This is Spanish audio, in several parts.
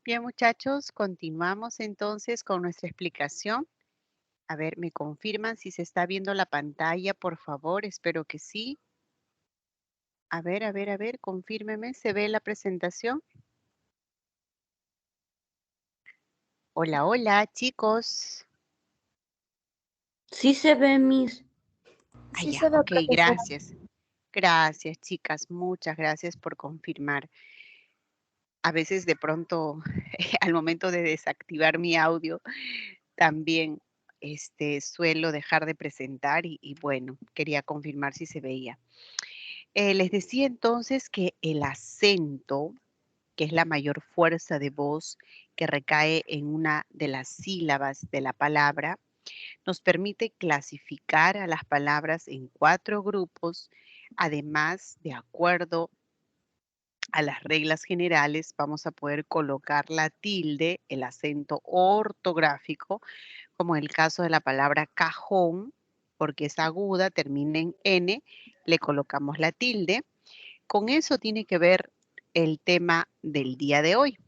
Bien, muchachos, continuamos entonces con nuestra explicación. A ver, ¿me confirman si se está viendo la pantalla, por favor? Espero que sí. A ver, confírmeme, ¿se ve la presentación? Hola, hola, chicos. Sí se ve, Miss. Ah, Sí ya, se ve, ok, profesora. gracias. Gracias, chicas, muchas gracias por confirmar. A veces de pronto, al momento de desactivar mi audio, también suelo dejar de presentar y bueno, quería confirmar si se veía. Les decía entonces que el acento, que es la mayor fuerza de voz que recae en una de las sílabas de la palabra, nos permite clasificar a las palabras en 4 grupos. Además, de acuerdo a las reglas generales, vamos a poder colocar la tilde, el acento ortográfico, como en el caso de la palabra cajón, porque es aguda, termina en N, le colocamos la tilde. Con eso tiene que ver el tema del día de hoy.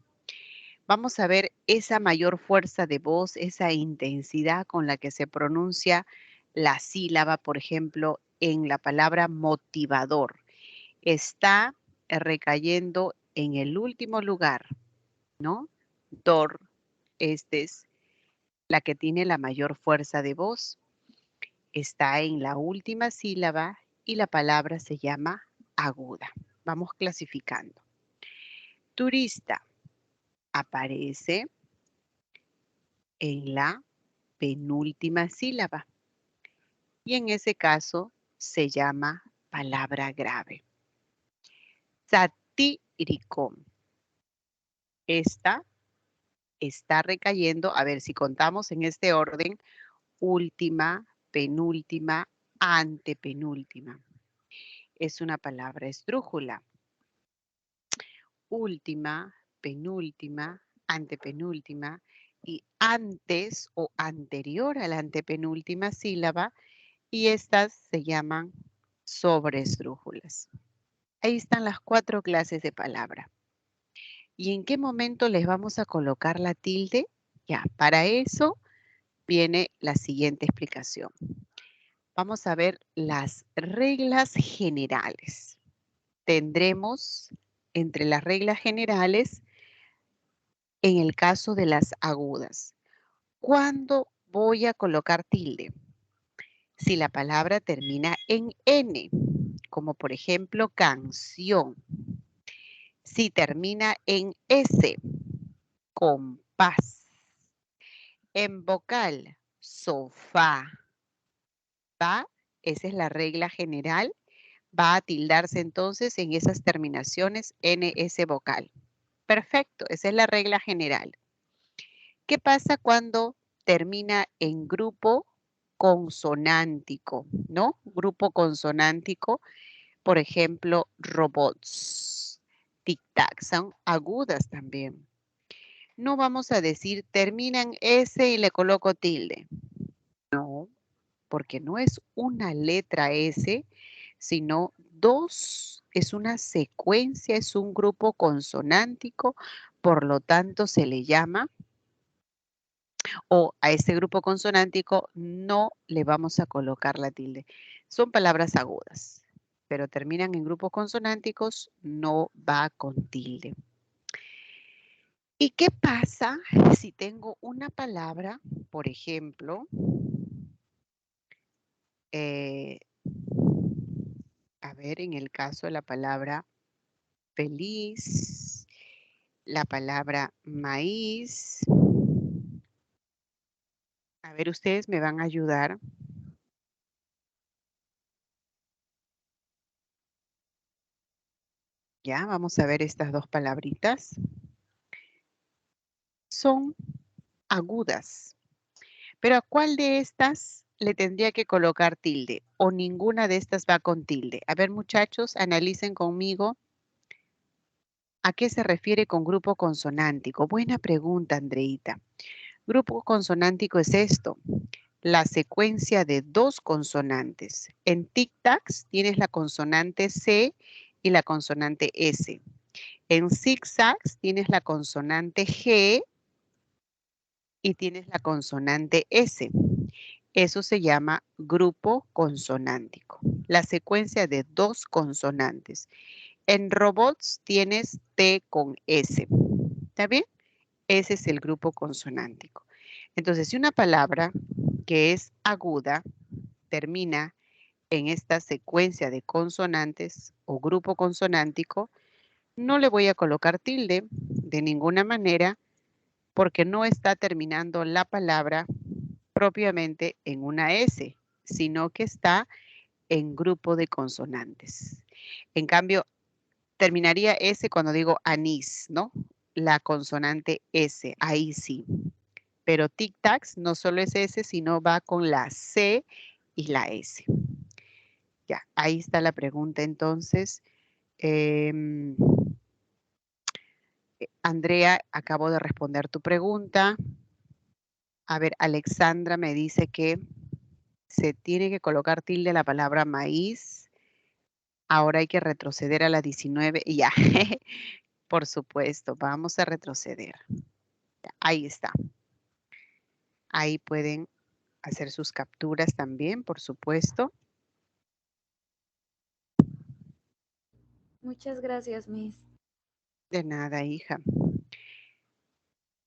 Vamos a ver esa mayor fuerza de voz, esa intensidad con la que se pronuncia la sílaba, por ejemplo, en la palabra motivador. Está recayendo en el último lugar, ¿no? Dor, esta es la que tiene la mayor fuerza de voz. Está en la última sílaba y la palabra se llama aguda. Vamos clasificando. Turista aparece en la penúltima sílaba y en ese caso se llama palabra grave. Satírico. Esta está recayendo, a ver si contamos en este orden, última, penúltima, antepenúltima. Es una palabra esdrújula. Última, penúltima, antepenúltima y antes o anterior a la antepenúltima sílaba, y estas se llaman sobresdrújulas. Ahí están las 4 clases de palabra. ¿Y en qué momento les vamos a colocar la tilde? Ya, para eso viene la siguiente explicación. Vamos a ver las reglas generales. Tendremos entre las reglas generales en el caso de las agudas. ¿Cuándo voy a colocar tilde? Si la palabra termina en N, como por ejemplo canción. Si termina en S, compás. En vocal, sofá. Va, esa es la regla general. Va a tildarse entonces en esas terminaciones NS vocal. Perfecto, esa es la regla general. ¿Qué pasa cuando termina en grupo consonántico, ¿no? Grupo consonántico, por ejemplo, robots, tic-tac, son agudas también. No vamos a decir terminan S y le coloco tilde. No, porque no es una letra S, sino 2. Es una secuencia, es un grupo consonántico, por lo tanto se le llama, o a ese grupo consonántico no le vamos a colocar la tilde. Son palabras agudas, pero terminan en grupos consonánticos, no va con tilde. ¿Y qué pasa si tengo una palabra, por ejemplo, a ver, en el caso de la palabra feliz, la palabra maíz? A ver, ustedes me van a ayudar. Ya, vamos a ver estas 2 palabritas. Son agudas. Pero ¿a cuál de estas le tendría que colocar tilde? ¿O ninguna de estas va con tilde? A ver, muchachos, analicen conmigo. ¿A qué se refiere con grupo consonántico? Buena pregunta, Andreita. Grupo consonántico es esto, la secuencia de 2 consonantes. En tic-tacs tienes la consonante C y la consonante S. En zigzags tienes la consonante G y tienes la consonante S. Eso se llama grupo consonántico. La secuencia de dos consonantes. En robots tienes T con S. ¿Está bien? Ese es el grupo consonántico. Entonces, si una palabra que es aguda termina en esta secuencia de consonantes o grupo consonántico, no le voy a colocar tilde de ninguna manera porque no está terminando la palabra propiamente en una S, sino que está en grupo de consonantes. En cambio, terminaría S cuando digo anís, ¿no? La consonante S, ahí sí. Pero tic-tacs no solo es S, sino va con la C y la S. Ya, ahí está la pregunta entonces. Em, Andrea, acabo de responder tu pregunta. A ver, Alexandra me dice que se tiene que colocar tilde a la palabra maíz. Ahora hay que retroceder a la 19 y ya. Por supuesto, vamos a retroceder. Ahí está. Ahí pueden hacer sus capturas también, por supuesto. Muchas gracias, Miss. De nada, hija.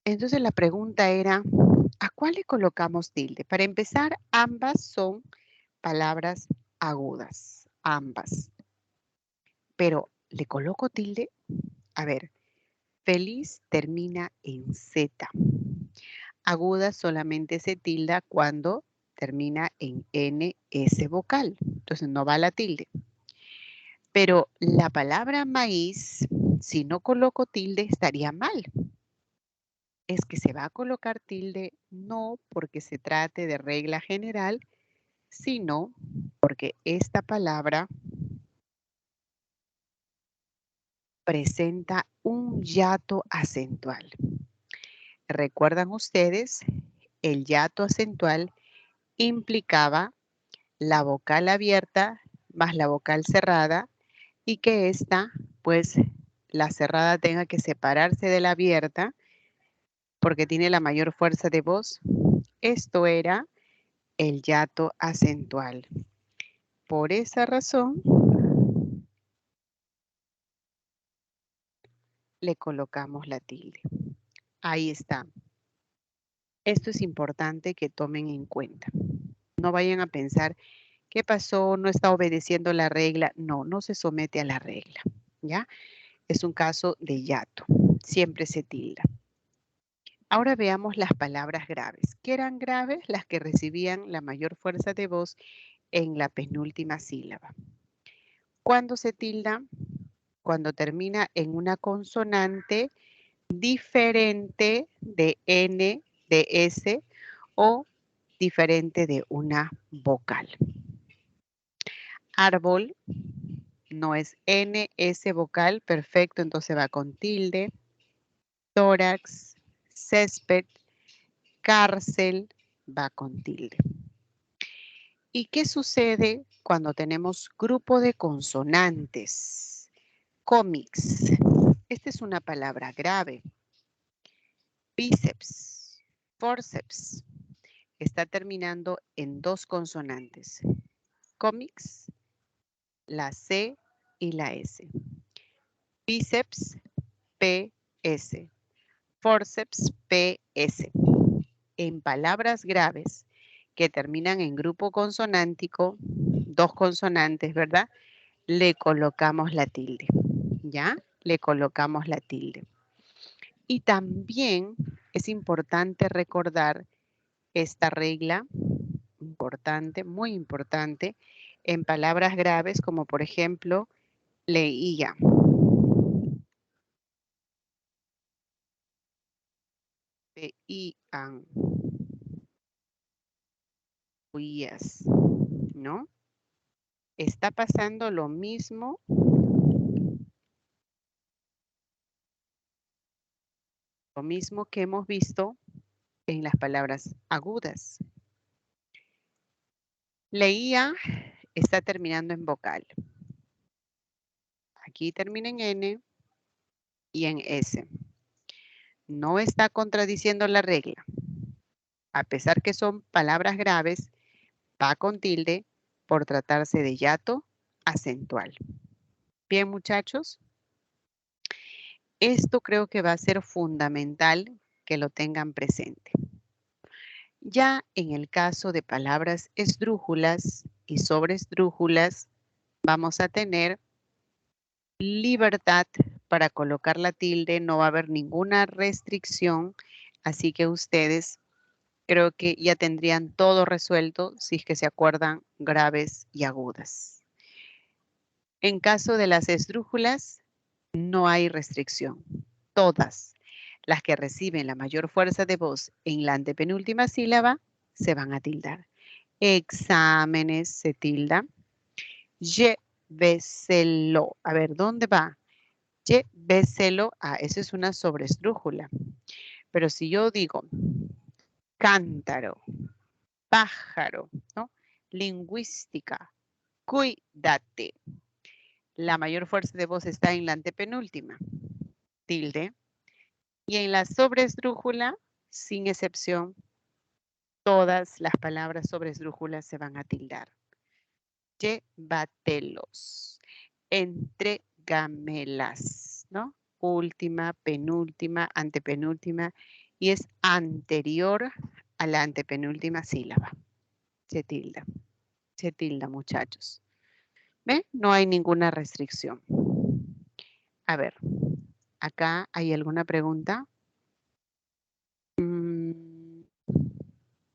Entonces la pregunta era, ¿a cuál le colocamos tilde? Para empezar, ambas son palabras agudas, ambas. Pero, ¿le coloco tilde? A ver, feliz termina en Z. Aguda solamente se tilda cuando termina en NS vocal. Entonces no va la tilde. Pero la palabra maíz, si no coloco tilde, estaría mal. Es que se va a colocar tilde no porque se trate de regla general, sino porque esta palabra presenta un hiato acentual. ¿Recuerdan ustedes? El hiato acentual implicaba la vocal abierta más la vocal cerrada y que esta, pues, la cerrada tenga que separarse de la abierta porque tiene la mayor fuerza de voz. Esto era el hiato acentual. Por esa razón, le colocamos la tilde. Ahí está. Esto es importante que tomen en cuenta. No vayan a pensar, ¿qué pasó? ¿No está obedeciendo la regla? No, no se somete a la regla, ¿ya? Es un caso de hiato. Siempre se tilda. Ahora veamos las palabras graves. ¿Qué eran graves? Las que recibían la mayor fuerza de voz en la penúltima sílaba. ¿Cuándo se tilda? Cuando termina en una consonante diferente de N, de S o diferente de una vocal. Árbol no es N, S vocal, perfecto, entonces va con tilde. Tórax, césped, cárcel, va con tilde. ¿Y qué sucede cuando tenemos grupo de consonantes? Cómics. Esta es una palabra grave. Bíceps, forceps. Está terminando en dos consonantes. Cómics, la C y la S. Bíceps, PS. Forceps, PS. En palabras graves que terminan en grupo consonántico, dos consonantes, ¿verdad? Le colocamos la tilde, ¿ya? Le colocamos la tilde. Y también es importante recordar esta regla, importante, muy importante, en palabras graves como por ejemplo, leía. Veían. Oías, ¿no? Está pasando lo mismo que hemos visto en las palabras agudas. Leía está terminando en vocal. Aquí termina en N, y en S. No está contradiciendo la regla. A pesar que son palabras graves, va con tilde por tratarse de hiato acentual. Bien, muchachos. Esto creo que va a ser fundamental que lo tengan presente. Ya en el caso de palabras esdrújulas y sobresdrújulas, vamos a tener libertad para colocar la tilde, no va a haber ninguna restricción, así que ustedes creo que ya tendrían todo resuelto si es que se acuerdan graves y agudas. En caso de las esdrújulas, no hay restricción. Todas las que reciben la mayor fuerza de voz en la antepenúltima sílaba se van a tildar. Exámenes se tilda. Lléveselo. A ver, ¿dónde va? Lléveselo. Ah, eso es una sobresdrújula. Pero si yo digo cántaro, pájaro, ¿no? Lingüística, cuídate. La mayor fuerza de voz está en la antepenúltima, tilde. Y en la sobresdrújula, sin excepción, todas las palabras sobresdrújulas se van a tildar. Llévatelos, entrégamelas, ¿no? Última, penúltima, antepenúltima, y es anterior a la antepenúltima sílaba. Se tilda, muchachos. ¿Ven? No hay ninguna restricción. A ver, acá hay alguna pregunta.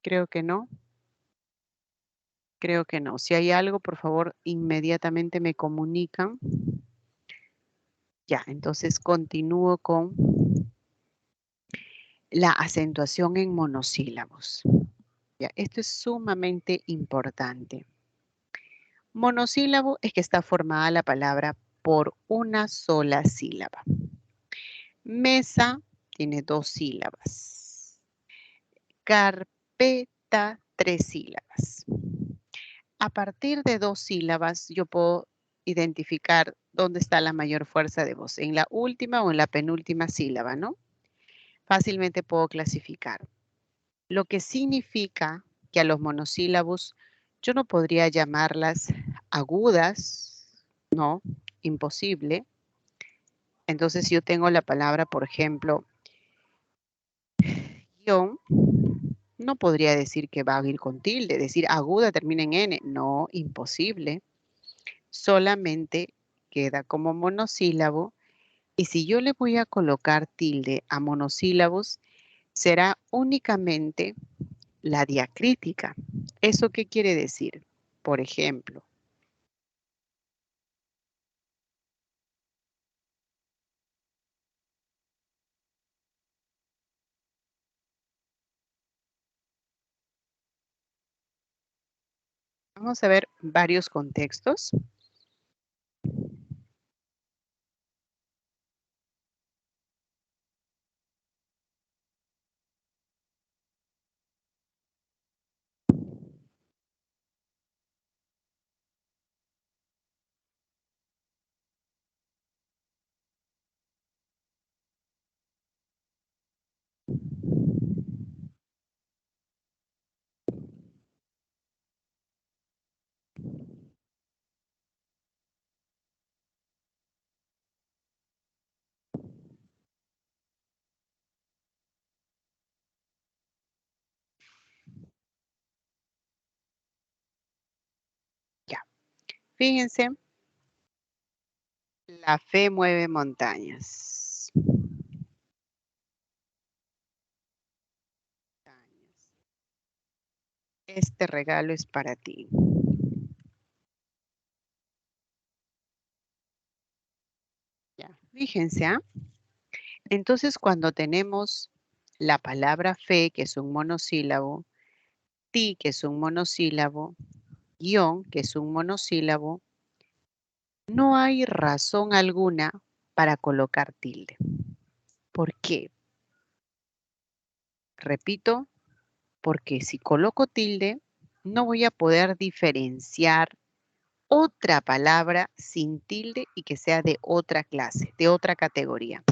Creo que no. Creo que no. Si hay algo, por favor, inmediatamente me comunican. Ya, entonces continúo con la acentuación en monosílabos. Ya, esto es sumamente importante. Monosílabo es que está formada la palabra por una sola sílaba. Mesa tiene 2 sílabas. Carpeta, 3 sílabas. A partir de 2 sílabas, yo puedo identificar dónde está la mayor fuerza de voz, en la última o en la penúltima sílaba, ¿no? Fácilmente puedo clasificar. Lo que significa que a los monosílabos yo no podría llamarlas agudas, no, imposible. Entonces, si yo tengo la palabra, por ejemplo, guión, no podría decir que va a ir con tilde, decir aguda termina en N, no, imposible. Solamente queda como monosílabo y si yo le voy a colocar tilde a monosílabos, será únicamente la diacrítica. ¿Eso qué quiere decir? Por ejemplo, vamos a ver varios contextos. Ya, fíjense, la fe mueve montañas. Este regalo es para ti. Ya, fíjense, ¿ah? Entonces, cuando tenemos la palabra fe, que es un monosílabo, ti, que es un monosílabo, guión, que es un monosílabo, no hay razón alguna para colocar tilde. ¿Por qué? Repito, porque si coloco tilde, no voy a poder diferenciar otra palabra sin tilde y que sea de otra clase, de otra categoría.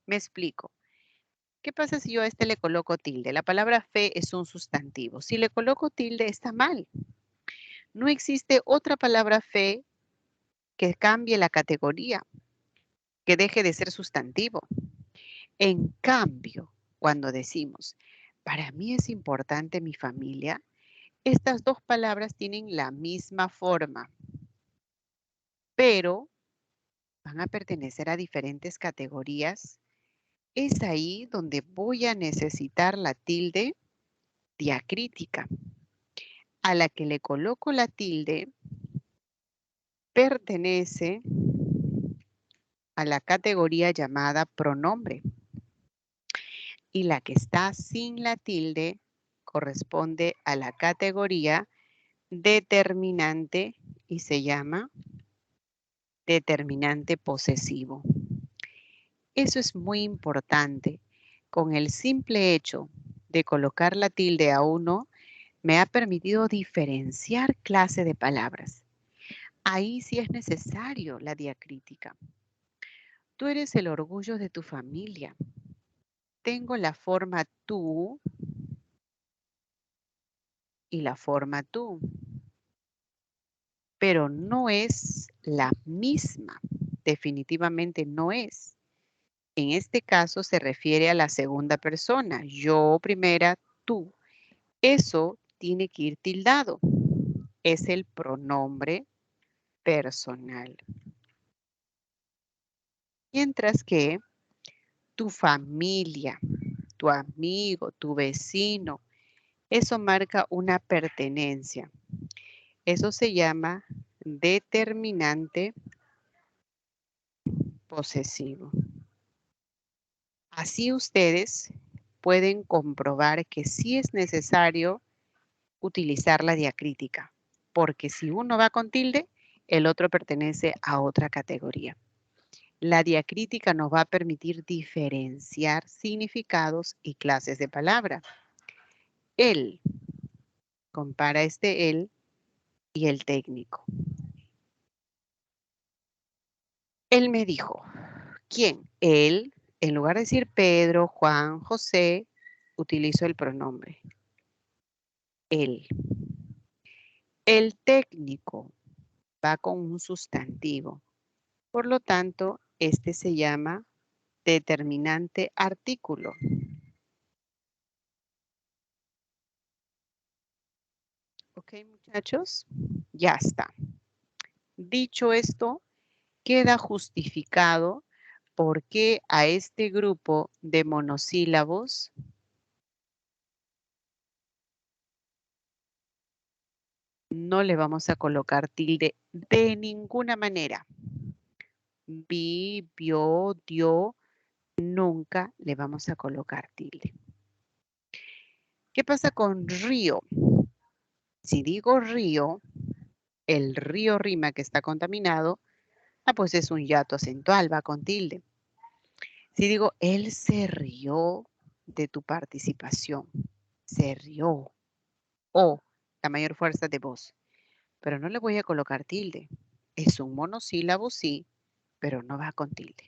Me explico. ¿Qué pasa si yo a este le coloco tilde? La palabra fe es un sustantivo. Si le coloco tilde, está mal. No existe otra palabra fe que cambie la categoría, que deje de ser sustantivo. En cambio, cuando decimos, para mí es importante mi familia, estas dos palabras tienen la misma forma, pero van a pertenecer a diferentes categorías. Es ahí donde voy a necesitar la tilde diacrítica. A la que le coloco la tilde pertenece a la categoría llamada pronombre. Y la que está sin la tilde corresponde a la categoría determinante y se llama determinante posesivo. Eso es muy importante. Con el simple hecho de colocar la tilde a uno, me ha permitido diferenciar clase de palabras. Ahí sí es necesario la diacrítica. Tú eres el orgullo de tu familia. Tengo la forma tú y la forma tú, pero no es la misma. Definitivamente no es. En este caso se refiere a la segunda persona. Yo primera, tú. Eso tiene que ir tildado. Es el pronombre personal. Mientras que tu familia, tu amigo, tu vecino, eso marca una pertenencia. Eso se llama determinante posesivo. Así ustedes pueden comprobar que sí es necesario utilizar la diacrítica, porque si uno va con tilde, el otro pertenece a otra categoría. La diacrítica nos va a permitir diferenciar significados y clases de palabra. Él, compara este él y el técnico. Él me dijo, ¿quién? Él, en lugar de decir Pedro, Juan, José, utilizo el pronombre. Él. El técnico va con un sustantivo. Por lo tanto, este se llama determinante artículo. ¿Ok, muchachos? Ya está. Dicho esto, queda justificado por qué a este grupo de monosílabos no le vamos a colocar tilde de ninguna manera. Vi, vio, dio, nunca le vamos a colocar tilde. ¿Qué pasa con río? Si digo río, el río rima que está contaminado, pues es un hiato acentual, va con tilde. Si digo, él se rió de tu participación, se rió, o la mayor fuerza de voz, pero no le voy a colocar tilde. Es un monosílabo, sí, pero no va con tilde.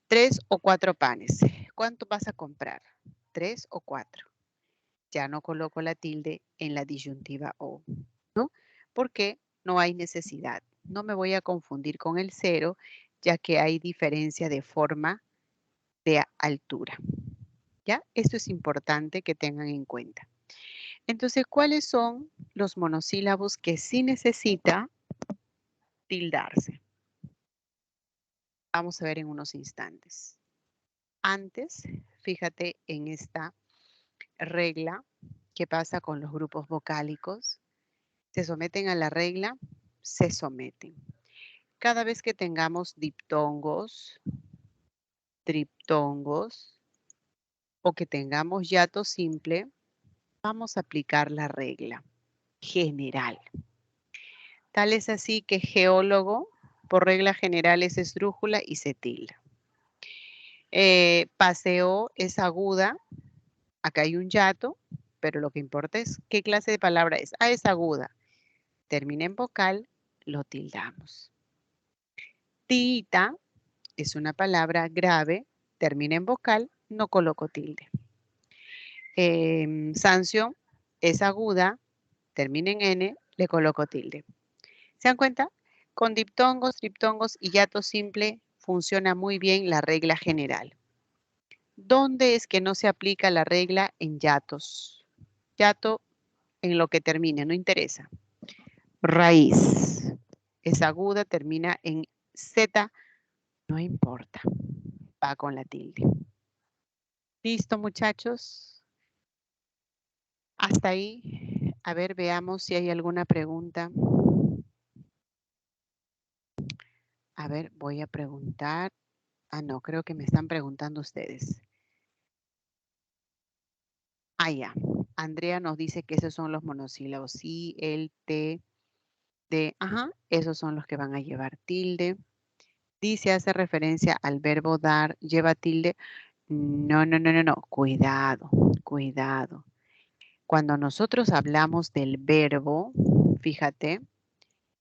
3 o 4 panes. ¿Cuánto vas a comprar? 3 o 4. Ya no coloco la tilde en la disyuntiva o, ¿no? Porque no hay necesidad. No me voy a confundir con el 0, ya que hay diferencia de forma de altura. ¿Ya? Esto es importante que tengan en cuenta. Entonces, ¿cuáles son los monosílabos que sí necesita tildarse? Vamos a ver en unos instantes. Antes, fíjate en esta regla que pasa con los grupos vocálicos. Se someten a la regla, se someten. Cada vez que tengamos diptongos, triptongos o que tengamos hiato simple, vamos a aplicar la regla general. Tal es así que geólogo, por regla general, es esdrújula y se tilda. Paseo es aguda, acá hay un hiato, pero lo que importa es qué clase de palabra es. Ah, es aguda. Termina en vocal, lo tildamos. Tita es una palabra grave, termina en vocal, no coloco tilde. Sanción es aguda, termina en N, le coloco tilde. ¿Se dan cuenta? Con diptongos, triptongos y hiato simple funciona muy bien la regla general. ¿Dónde es que no se aplica la regla en hiatos? Hiato en lo que termine, no interesa. Raíz es aguda, termina en Z, no importa, va con la tilde. ¿Listo, muchachos? Hasta ahí. A ver, veamos si hay alguna pregunta. A ver, voy a preguntar. Ah, no, creo que me están preguntando ustedes. Ah, ya. Andrea nos dice que esos son los monosílabos. Sí, el, te, de. Ajá, esos son los que van a llevar tilde. Dice, hace referencia al verbo dar, lleva tilde. No, no, no, no, no. Cuidado, cuidado. Cuando nosotros hablamos del verbo, fíjate,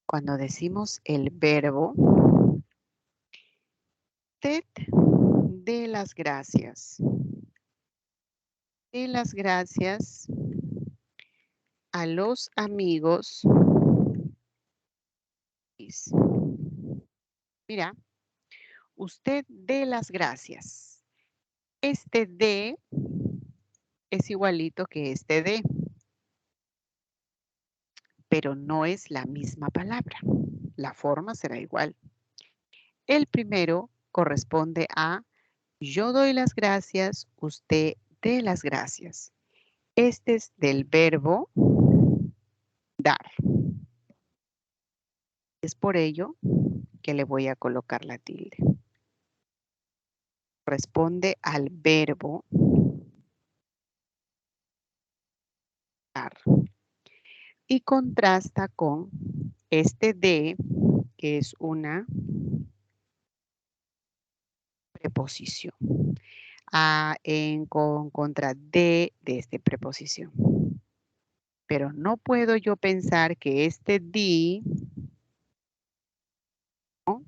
cuando decimos el verbo, usted dé las gracias. Dé las gracias a los amigos. Mira, usted dé las gracias. Este de es igualito que este de, pero no es la misma palabra. La forma será igual. El primero corresponde a yo doy las gracias, usted dé las gracias. Este es del verbo dar. Es por ello que le voy a colocar la tilde. Corresponde al verbo dar. Y contrasta con este de, que es una preposición. Contra de este preposición. Pero no puedo yo pensar que este di, ¿no?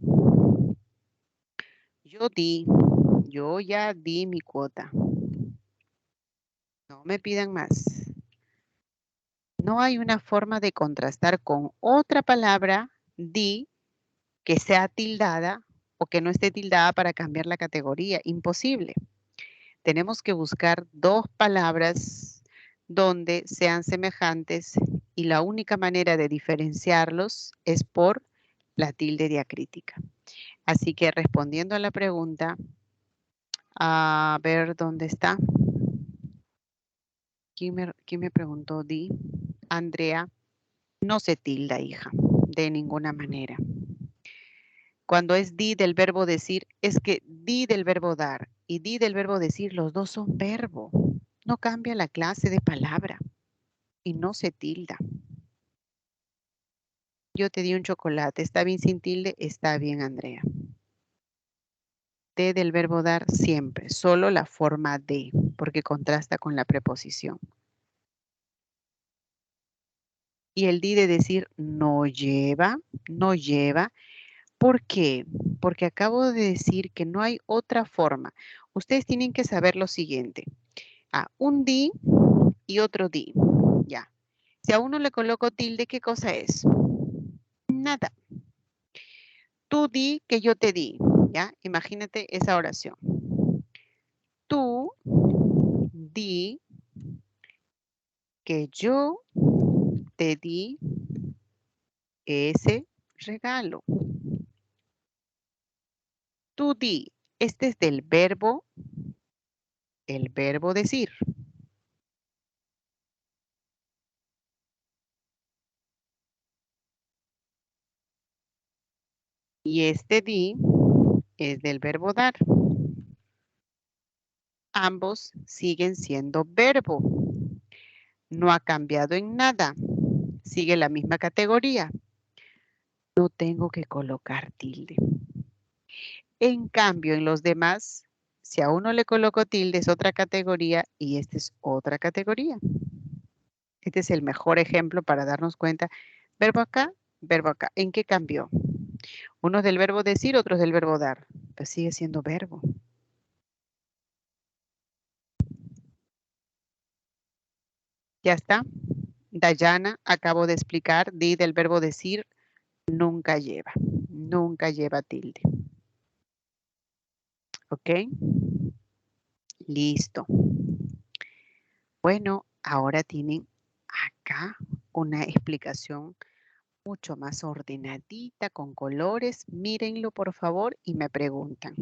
Yo ya di mi cuota. No me pidan más. No hay una forma de contrastar con otra palabra, di, que sea tildada o que no esté tildada para cambiar la categoría. Imposible. Tenemos que buscar dos palabras donde sean semejantes y la única manera de diferenciarlos es por la tilde diacrítica. Así que respondiendo a la pregunta, a ver dónde está. ¿Quién me preguntó? Di. Andrea, no se tilda, hija, de ninguna manera. Cuando es di del verbo decir, es que di del verbo dar y di del verbo decir, los dos son verbo. No cambia la clase de palabra y no se tilda. Yo te di un chocolate, ¿está bien sin tilde? Está bien, Andrea. De del verbo dar siempre, solo la forma de, porque contrasta con la preposición. Y el di de decir no lleva, no lleva. ¿Por qué? Porque acabo de decir que no hay otra forma. Ustedes tienen que saber lo siguiente. Un di y otro di. Ya. Si a uno le coloco tilde, ¿qué cosa es? Nada. Tú di que yo te di. ¿Ya? Imagínate esa oración. Tú di que yo te di ese regalo. Tú di. Este es del verbo, el verbo decir. Y este di es del verbo dar. Ambos siguen siendo verbo. No ha cambiado en nada. Sigue la misma categoría. No tengo que colocar tilde. En cambio, en los demás, si a uno le coloco tilde es otra categoría y esta es otra categoría. Este es el mejor ejemplo para darnos cuenta. Verbo acá, verbo acá. ¿En qué cambió? Unos del verbo decir, otros del verbo dar. Pues sigue siendo verbo. ¿Ya está? Dayana, acabo de explicar, di del verbo decir, nunca lleva tilde. ¿Ok? Listo. Bueno, ahora tienen acá una explicación mucho más ordenadita, con colores. Mírenlo, por favor, y me preguntan.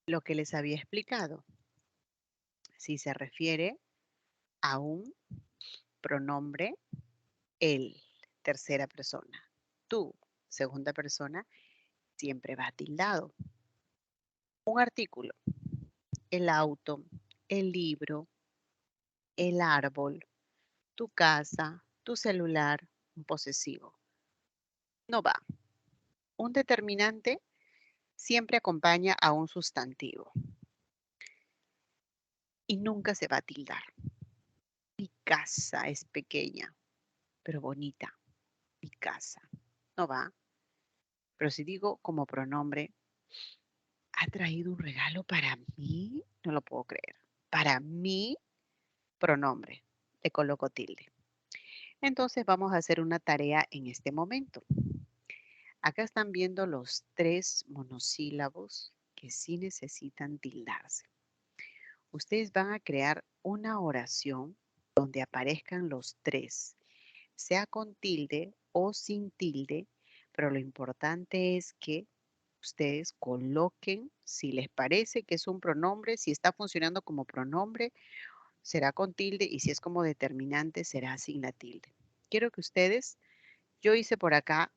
Lo que les había explicado, si se refiere a un pronombre, él, tercera persona. Tú, segunda persona, siempre va tildado. Un artículo, el auto, el libro, el árbol, tu casa, tu celular, un posesivo. No va. Un determinante siempre acompaña a un sustantivo y nunca se va a tildar. Mi casa es pequeña, pero bonita. Mi casa. No va. Pero si digo como pronombre, ¿ha traído un regalo para mí? No lo puedo creer. Para mí, pronombre. Le coloco tilde. Entonces vamos a hacer una tarea en este momento. Acá están viendo los 3 monosílabos que sí necesitan tildarse. Ustedes van a crear una oración donde aparezcan los 3, sea con tilde o sin tilde, pero lo importante es que ustedes coloquen, si les parece que es un pronombre, si está funcionando como pronombre, será con tilde y si es como determinante, será sin la tilde. Quiero que ustedes, yo hice por acá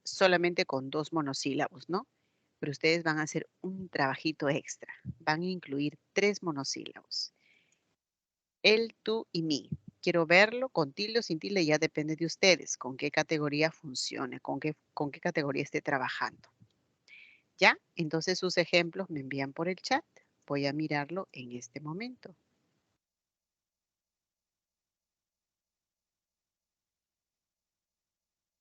solamente con 2 monosílabos, ¿no? Pero ustedes van a hacer un trabajito extra. Van a incluir 3 monosílabos. Él, tú y mí. Quiero verlo con tilde o sin tilde, ya depende de ustedes, con qué categoría funcione, con qué categoría esté trabajando. ¿Ya? Entonces sus ejemplos me envían por el chat. Voy a mirarlo en este momento.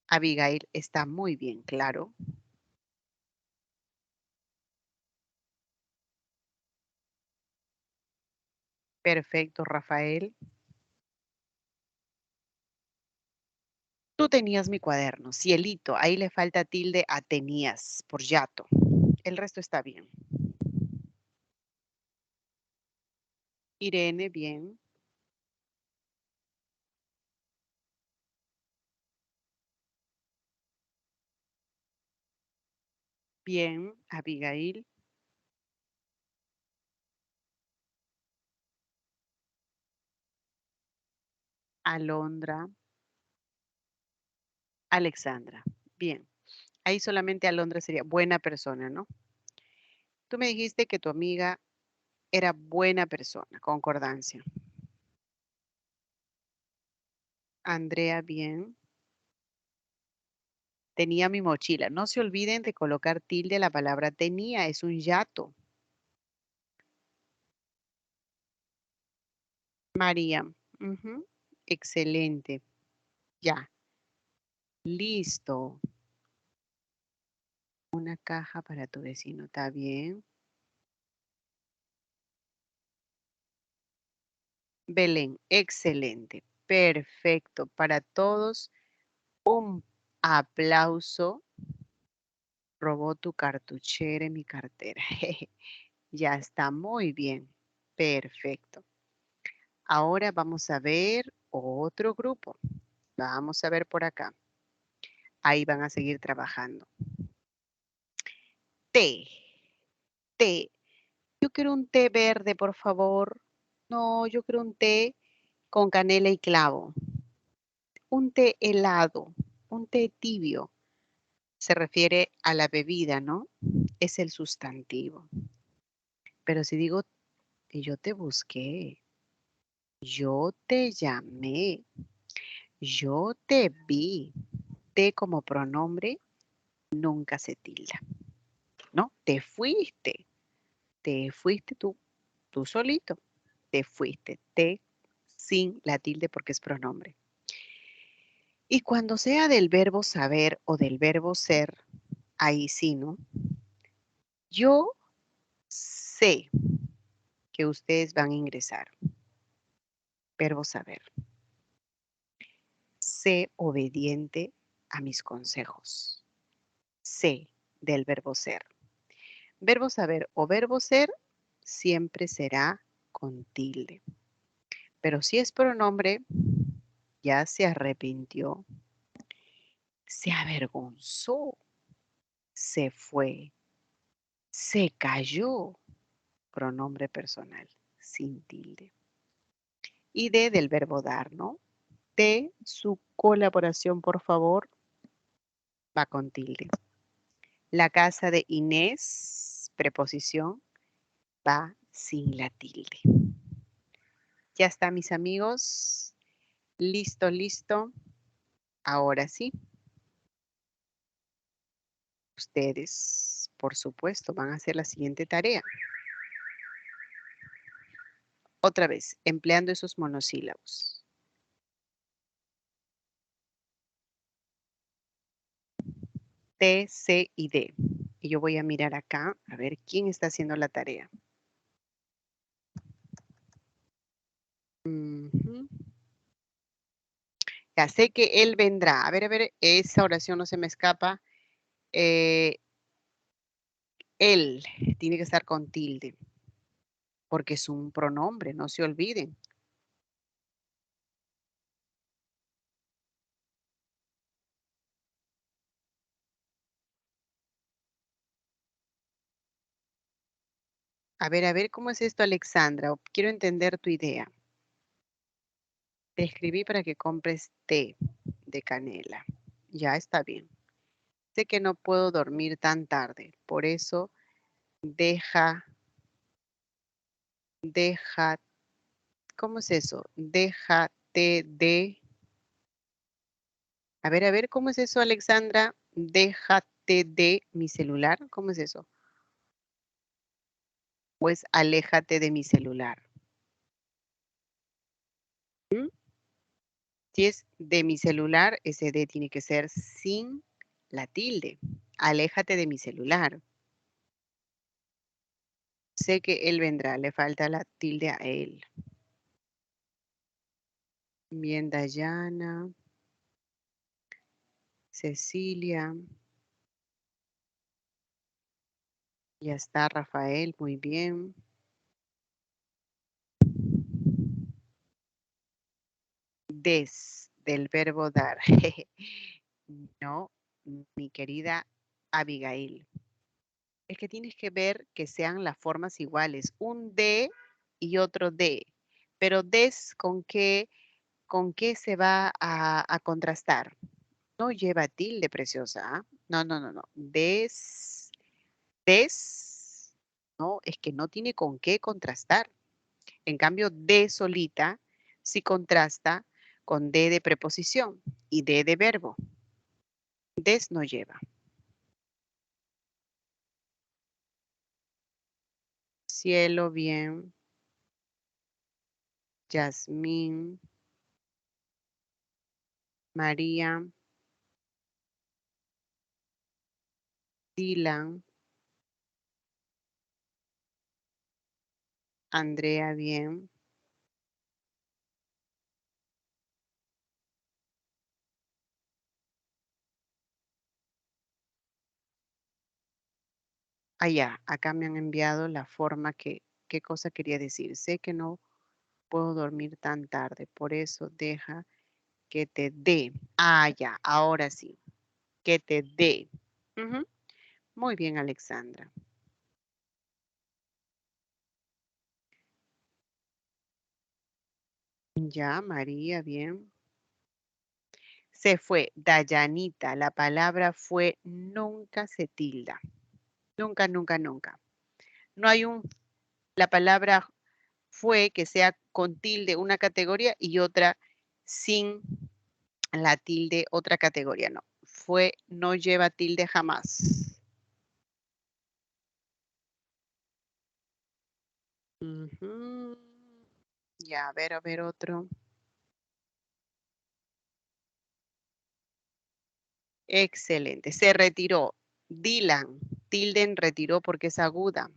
Abigail está muy bien, claro. Perfecto, Rafael. Tú tenías mi cuaderno. Cielito, ahí le falta tilde a tenías por yato. El resto está bien. Irene, bien. Bien. Abigail, Alondra, Alexandra. Bien. Ahí solamente Alondra sería buena persona, ¿no? Tú me dijiste que tu amiga era buena persona, concordancia. Andrea, bien. Tenía mi mochila. No se olviden de colocar tilde a la palabra tenía, es un yato. María, ujú, excelente. Ya, listo. Una caja para tu vecino, ¿está bien? Belén, excelente. Perfecto. Para todos, un aplauso. Robó tu cartuchera en mi cartera. Ya está muy bien. Perfecto. Ahora vamos a ver otro grupo. Vamos a ver por acá. Ahí van a seguir trabajando. Té, té. Yo quiero un té verde, por favor. No, yo quiero un té con canela y clavo. Un té helado, un té tibio. Se refiere a la bebida, ¿no? Es el sustantivo. Pero si digo que yo te busqué, yo te llamé, yo te vi. te como pronombre nunca se tilda, ¿no? Te fuiste tú solito, te fuiste, te sin la tilde porque es pronombre. Y cuando sea del verbo saber o del verbo ser, ahí sí, ¿no? Yo sé que ustedes van a ingresar. Verbo saber. Sé obediente a mis consejos. Sé del verbo ser. Verbo saber o verbo ser siempre será con tilde. Pero si es pronombre, ya se arrepintió, se avergonzó, se fue, se cayó. Pronombre personal, sin tilde. Y de del verbo dar, ¿no? De su colaboración, por favor, va con tilde. La casa de Inés, preposición, va sin la tilde. Ya está, mis amigos. Listo, listo. Ahora sí. Ustedes, por supuesto, van a hacer la siguiente tarea. Otra vez, empleando esos monosílabos. T, C y D. Y yo voy a mirar acá a ver quién está haciendo la tarea. Ujú. Ya sé que él vendrá. A ver, esa oración no se me escapa. Eh, él tiene que estar con tilde, porque es un pronombre, no se olviden. A ver, ¿cómo es esto, Alexandra? Quiero entender tu idea. Te escribí para que compres té de canela. Ya está bien. Sé que no puedo dormir tan tarde, por eso deja, deja, ¿cómo es eso? Déjate de, a ver, ¿cómo es eso, Alexandra? Déjate de mi celular, ¿cómo es eso? Pues aléjate de mi celular. ¿Mm? Si es de mi celular, ese de tiene que ser sin la tilde. Aléjate de mi celular. Sé que él vendrá, le falta la tilde a él. Bien, Dayana, Cecilia, ya está Rafael, muy bien. Del verbo dar. No, mi querida Abigail. Es que tienes que ver que sean las formas iguales. Un de y otro de. Pero des, con qué se va a contrastar? No lleva tilde, preciosa. ¿Ah? No, no, no, no. Des, no, es que no tiene con qué contrastar. En cambio, de solita sí contrasta con de preposición y de verbo. Des no lleva. Cielo, bien. Yasmín, María, Dylan, Andrea, bien. Allá, acá me han enviado la forma qué cosa quería decir. Sé que no puedo dormir tan tarde, por eso deja que te dé. Ah, ya, ahora sí, que te dé. Ujú. Muy bien, Alexandra. Ya, María, bien. Se fue, Dayanita, la palabra fue nunca se tilda. Nunca, nunca, nunca. No hay la palabra fue que sea con tilde una categoría y otra sin la tilde otra categoría. No, fue no lleva tilde jamás. Ujú. Ya, a ver otro. Excelente. Se retiró. Dylan. Tilden retiró porque es aguda.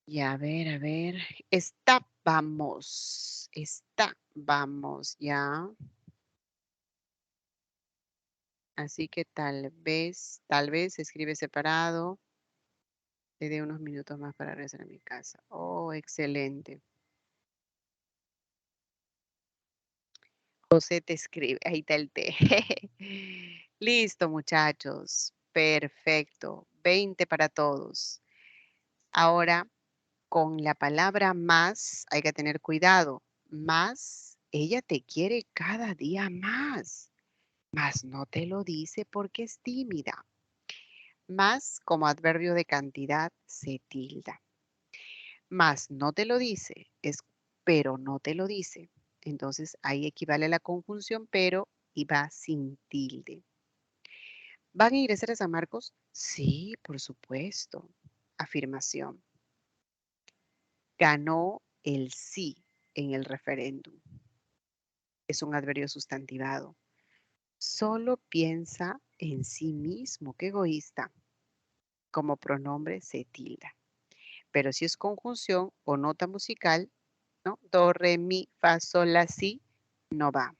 Ya, a ver. Estábamos. Estábamos, ya. Así que tal vez se escribe separado. Le dé unos minutos más para regresar a mi casa. Oh, excelente. José te escribe, ahí está el té. Listo, muchachos. Perfecto. 20 para todos. Ahora, con la palabra más, hay que tener cuidado. Más, ella te quiere cada día más. Más no te lo dice porque es tímida. Más, como adverbio de cantidad, se tilda. Más no te lo dice, es pero no te lo dice. Entonces ahí equivale a la conjunción pero y va sin tilde. ¿Van a ingresar a San Marcos? Sí, por supuesto. Afirmación. Ganó el sí en el referéndum. Es un adverbio sustantivado. Solo piensa en sí mismo. Qué egoísta. Como pronombre se tilda. Pero si es conjunción o nota musical, ¿no? Do, re, mi, fa, sol, la, si, no va.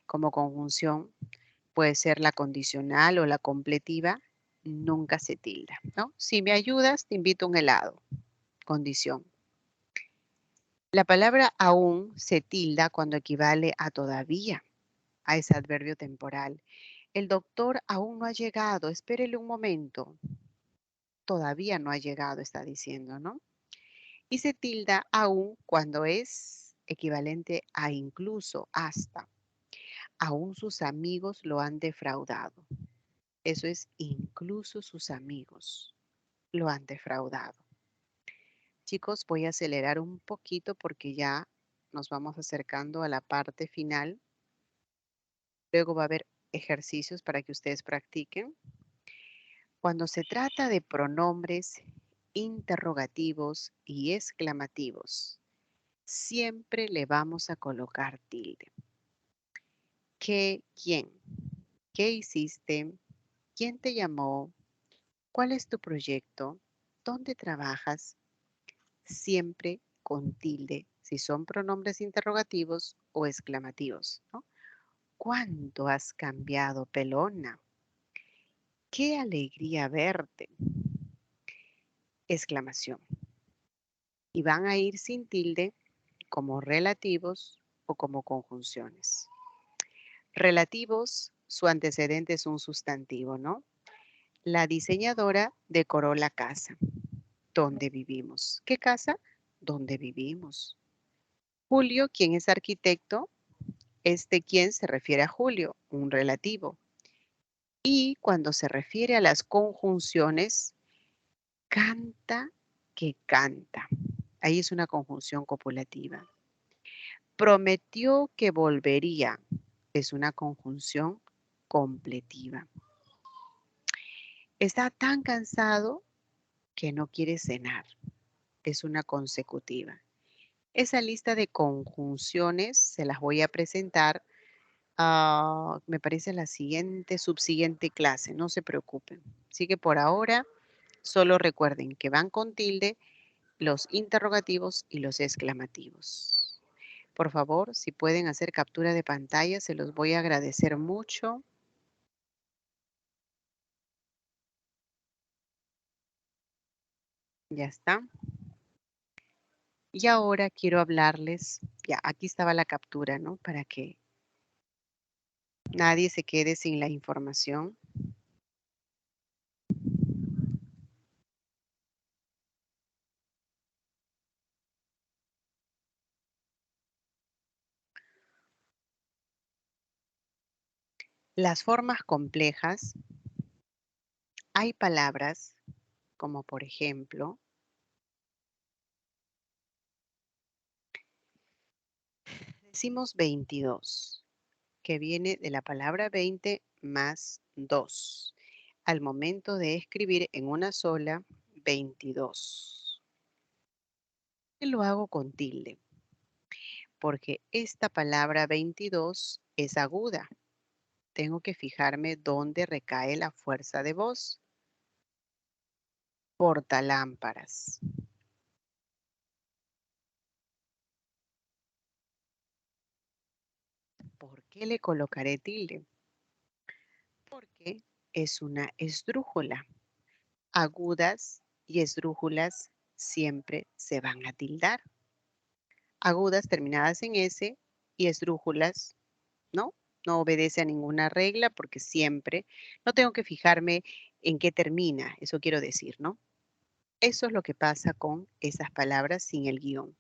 Como conjunción puede ser la condicional o la completiva, nunca se tilda, ¿no? Si me ayudas, te invito a un helado. Condición. La palabra aún se tilda cuando equivale a todavía, a ese adverbio temporal. El doctor aún no ha llegado, espérele un momento. Todavía no ha llegado, está diciendo, ¿no? Y se tilda aún cuando es equivalente a incluso, hasta. Aún sus amigos lo han defraudado. Eso es incluso sus amigos lo han defraudado. Chicos, voy a acelerar un poquito porque ya nos vamos acercando a la parte final. Luego va a haber ejercicios para que ustedes practiquen. Cuando se trata de pronombres interrogativos y exclamativos, siempre le vamos a colocar tilde. ¿Qué, quién? ¿Qué hiciste? ¿Quién te llamó? ¿Cuál es tu proyecto? ¿Dónde trabajas? Siempre con tilde, si son pronombres interrogativos o exclamativos, ¿no? ¿Cuánto has cambiado, pelona? ¡Qué alegría verte! Exclamación. Y van a ir sin tilde como relativos o como conjunciones. Relativos, su antecedente es un sustantivo, ¿no? La diseñadora decoró la casa donde vivimos. ¿Qué casa? Donde vivimos. Julio, quien es arquitecto, quien se refiere a Julio, un relativo. Y cuando se refiere a las conjunciones, canta que canta. Ahí es una conjunción copulativa. Prometió que volvería. Es una conjunción completiva. Está tan cansado que no quiere cenar. Es una consecutiva. Esa lista de conjunciones se las voy a presentar, me parece la siguiente, subsiguiente clase, no se preocupen. Así que por ahora, solo recuerden que van con tilde los interrogativos y los exclamativos. Por favor, si pueden hacer captura de pantalla, se los voy a agradecer mucho. Ya está. Y ahora quiero hablarles, ya aquí estaba la captura, ¿no? Para que nadie se quede sin la información. Las formas complejas, hay palabras como por ejemplo, Decimos 22, que viene de la palabra 20 más 2. Al momento de escribir en una sola, 22. Y lo hago con tilde, porque esta palabra 22 es aguda. Tengo que fijarme dónde recae la fuerza de voz. Portalámparas. ¿Por qué le colocaré tilde? Porque es una esdrújula. Agudas y esdrújulas siempre se van a tildar. Agudas terminadas en S y esdrújulas, ¿no? No obedece a ninguna regla porque siempre, no tengo que fijarme en qué termina, eso quiero decir, ¿no? Eso es lo que pasa con esas palabras sin el guión.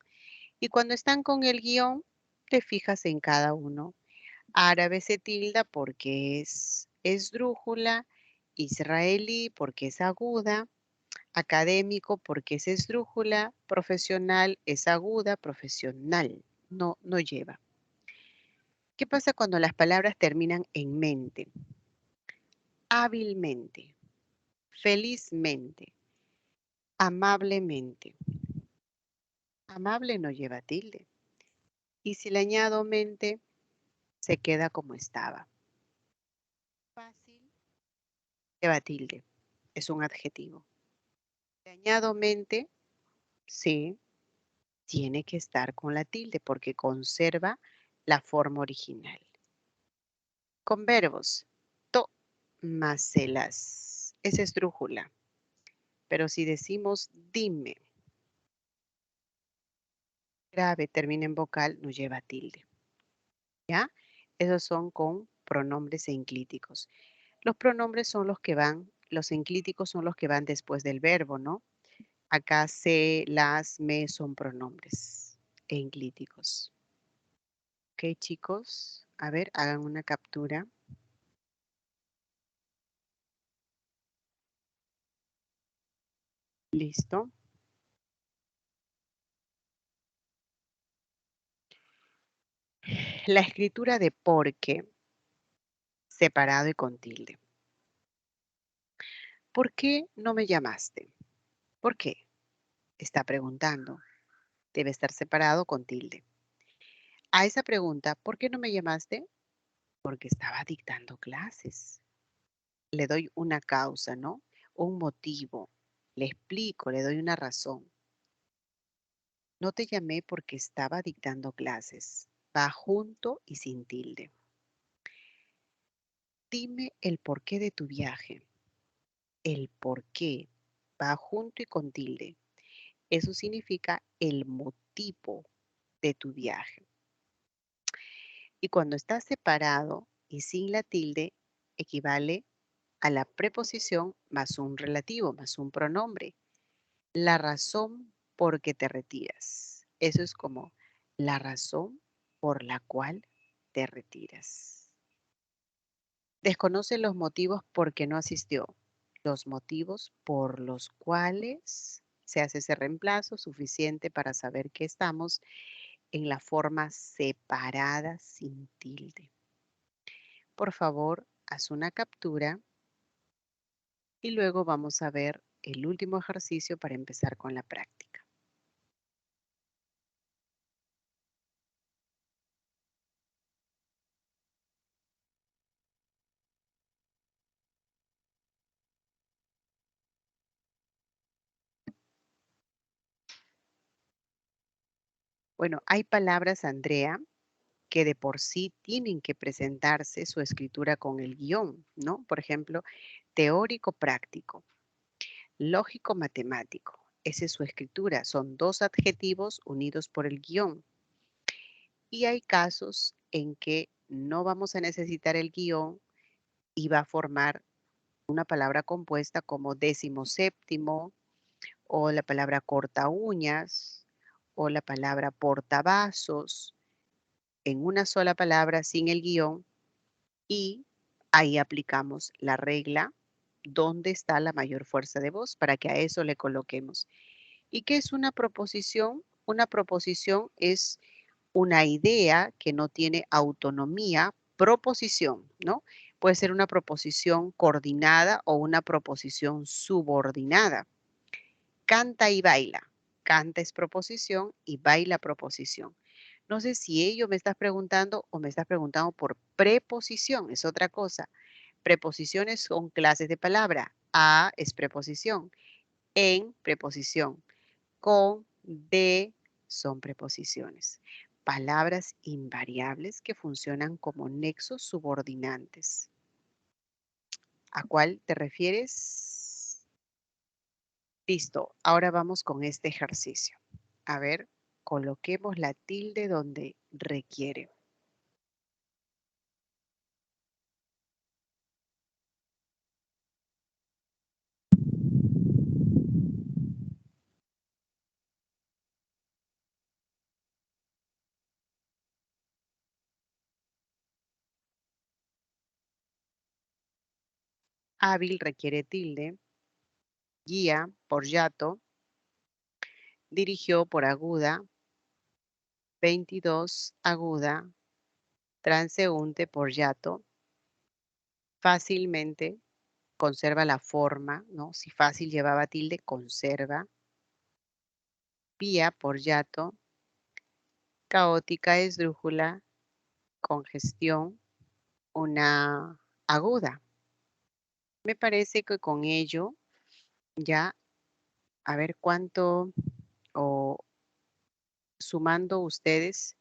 Y cuando están con el guión, te fijas en cada uno. Árabe se tilda porque es esdrújula, israelí porque es aguda, académico porque es esdrújula, profesional es aguda, profesional, no lleva. ¿Qué pasa cuando las palabras terminan en mente? Hábilmente, felizmente, amablemente. Amable no lleva tilde. Y si le añado mente, se queda como estaba. Fácil lleva tilde. Es un adjetivo. Le añado mente, sí, tiene que estar con la tilde porque conserva la forma original. Con verbos, to más elas. Es esdrújula. Pero si decimos dime, grave, termina en vocal, no lleva tilde. ¿Ya? Esos son con pronombres enclíticos. Los pronombres son los que van, los enclíticos son los que van después del verbo, ¿no? Acá se, las, me son pronombres enclíticos. Ok, chicos, a ver, hagan una captura. Listo. La escritura de porque, separado y con tilde. ¿Por qué no me llamaste? ¿Por qué? Está preguntando. Debe estar separado con tilde. A esa pregunta, ¿por qué no me llamaste? Porque estaba dictando clases. Le doy una causa, ¿no? Un motivo. Le explico, le doy una razón. No te llamé porque estaba dictando clases. Va junto y sin tilde. Dime el porqué de tu viaje. El porqué va junto y con tilde. Eso significa el motivo de tu viaje. Y cuando está separado y sin la tilde, equivale a la preposición más un relativo, más un pronombre. La razón por que te retiras. Eso es como la razón por la cual te retiras. Desconoce los motivos por que no asistió. Los motivos por los cuales se hace ese reemplazo suficiente para saber que estamos en la forma separada sin tilde. Por favor, haz una captura y luego vamos a ver el último ejercicio para empezar con la práctica. Bueno, hay palabras, Andrea, que de por sí tienen que presentarse su escritura con el guión, ¿no? Por ejemplo, teórico práctico, lógico matemático. Esa es su escritura. Son dos adjetivos unidos por el guión. Y hay casos en que no vamos a necesitar el guión y va a formar una palabra compuesta como décimo séptimo, o la palabra corta uñas, o la palabra portavasos, en una sola palabra sin el guión, y ahí aplicamos la regla dónde está la mayor fuerza de voz para que a eso le coloquemos. ¿Y qué es una proposición? Una proposición es una idea que no tiene autonomía, proposición, ¿no? Puede ser una proposición coordinada o una proposición subordinada. Canta y baila. Canta es proposición y baila proposición. No sé si ello me estás preguntando o me estás preguntando por preposición, es otra cosa. Preposiciones son clases de palabra. A es preposición, en preposición, con, de son preposiciones. Palabras invariables que funcionan como nexos subordinantes. ¿A cuál te refieres? Listo, ahora vamos con este ejercicio. A ver, coloquemos la tilde donde requiere. Hábil requiere tilde, guía por yato, dirigió por aguda, 22 aguda, transeúnte por yato, fácilmente conserva la forma, ¿no? Si fácil llevaba tilde, conserva, vía por yato, caótica, esdrújula, congestión, una aguda. Me parece que con ello ya, a ver cuánto, o sumando ustedes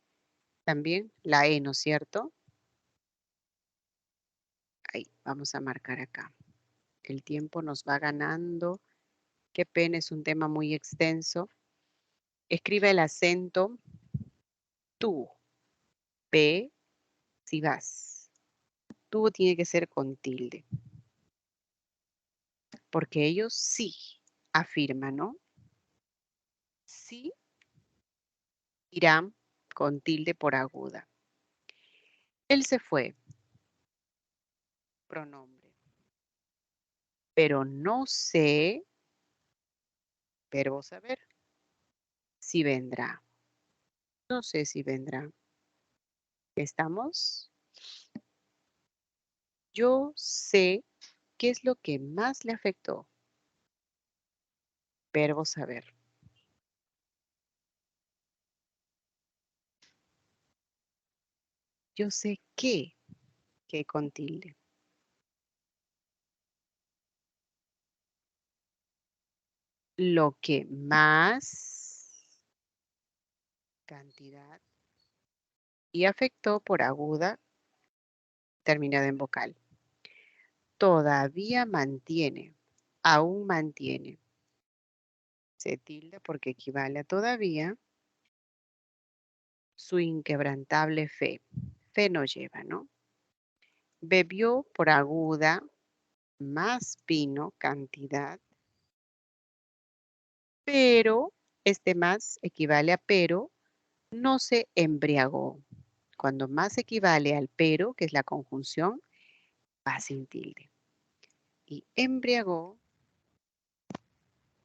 también la E, ¿no es cierto? Ahí, vamos a marcar acá. El tiempo nos va ganando. Qué pena, es un tema muy extenso. Escribe el acento tú, P, si vas. Tú tiene que ser con tilde, porque ellos sí afirman, ¿no? Sí irán con tilde por aguda. Él se fue, pronombre, pero no sé, verbo saber, si vendrá. No sé si vendrá. ¿Estamos? Yo sé qué es lo que más le afectó. Verbo saber. Yo sé que con tilde. Lo que más cantidad y afectó por aguda terminada en vocal. Todavía mantiene, aún mantiene. Se tilda porque equivale a todavía su inquebrantable fe. Fe no lleva, ¿no? Bebió por aguda más vino, cantidad, pero este más equivale a pero, no se embriagó. Cuando más equivale al pero, que es la conjunción, va sin tilde. Y embriagó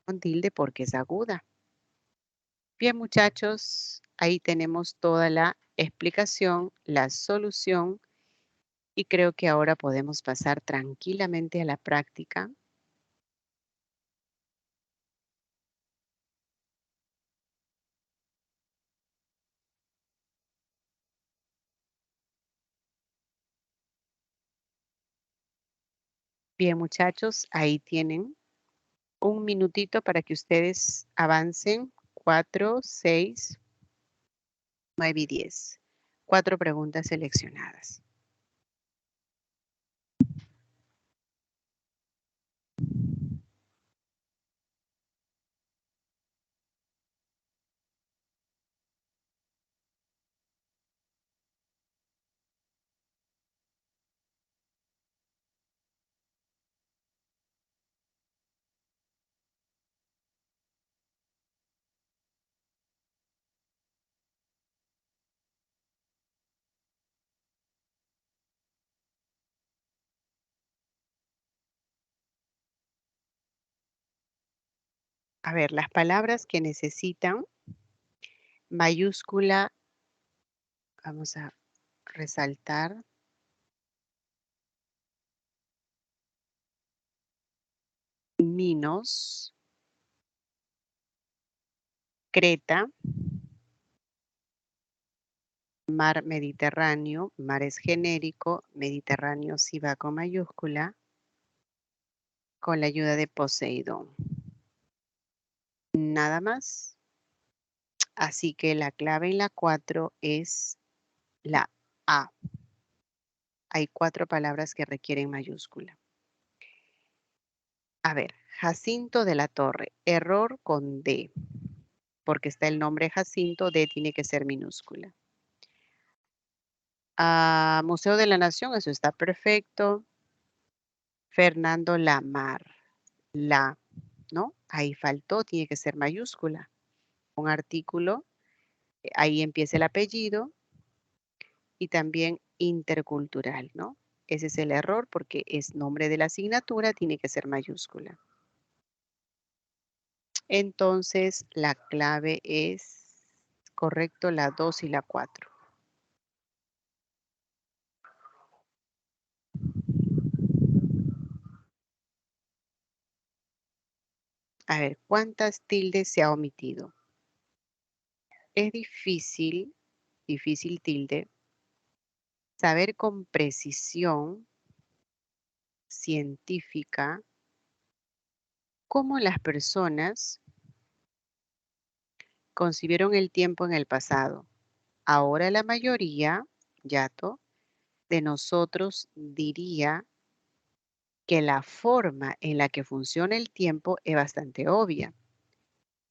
con tilde porque es aguda. Bien, muchachos, ahí tenemos toda la explicación, la solución y creo que ahora podemos pasar tranquilamente a la práctica. Bien, muchachos, ahí tienen un minutito para que ustedes avancen. 4, 6, 9 y 10. 4 preguntas seleccionadas. A ver, las palabras que necesitan mayúscula Vamos a resaltar. Minos, Creta, mar Mediterráneo, mar es genérico, Mediterráneo sí va con mayúscula, con la ayuda de Poseidón. Nada más. Así que la clave en la 4 es la A. Hay 4 palabras que requieren mayúscula. A ver, Jacinto de la Torre, error con D, porque está el nombre Jacinto, D tiene que ser minúscula. Museo de la Nación, eso está perfecto. Fernando Lamar, la, ¿no? Ahí faltó, tiene que ser mayúscula. Un artículo, ahí empieza el apellido y también intercultural, ¿no? Ese es el error porque es nombre de la asignatura, tiene que ser mayúscula. Entonces, la clave es, correcto, la 2 y la 4. A ver, ¿cuántas tildes se ha omitido? Es difícil, difícil tilde, saber con precisión científica cómo las personas concibieron el tiempo en el pasado. Ahora la mayoría, Yato, de nosotros diría que la forma en la que funciona el tiempo es bastante obvia.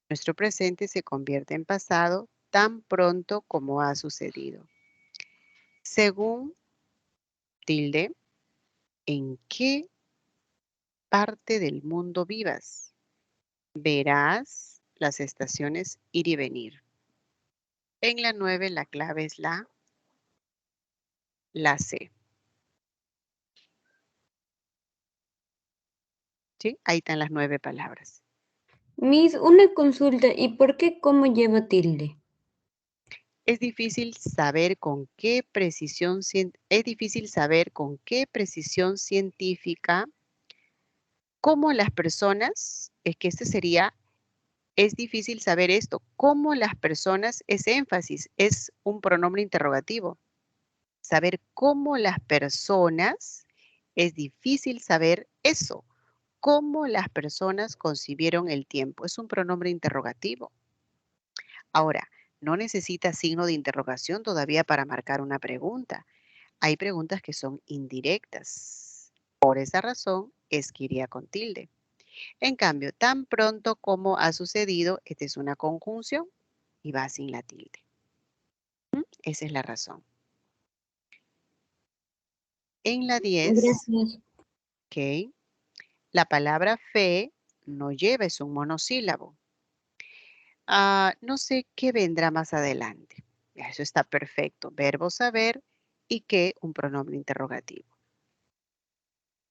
Nuestro presente se convierte en pasado tan pronto como ha sucedido. Según tilde, ¿en qué parte del mundo vivas? Verás las estaciones ir y venir. En la 9 la clave es la C. ¿Sí? Ahí están las 9 palabras. Miss, una consulta, ¿y por qué cómo lleva tilde? Es difícil saber con qué precisión, es difícil saber con qué precisión científica cómo las personas, es que este sería, es difícil saber esto, cómo las personas, ese énfasis es un pronombre interrogativo. Saber cómo las personas, es difícil saber eso, cómo las personas concibieron el tiempo. Es un pronombre interrogativo. Ahora, no necesita signo de interrogación todavía para marcar una pregunta. Hay preguntas que son indirectas. Por esa razón es que iría con tilde. En cambio, tan pronto como ha sucedido, esta es una conjunción y va sin la tilde. Esa es la razón. En la 10, Gracias. ok, la palabra fe no lleva, es un monosílabo. No sé qué vendrá más adelante. Ya, eso está perfecto. Verbo saber y qué, un pronombre interrogativo.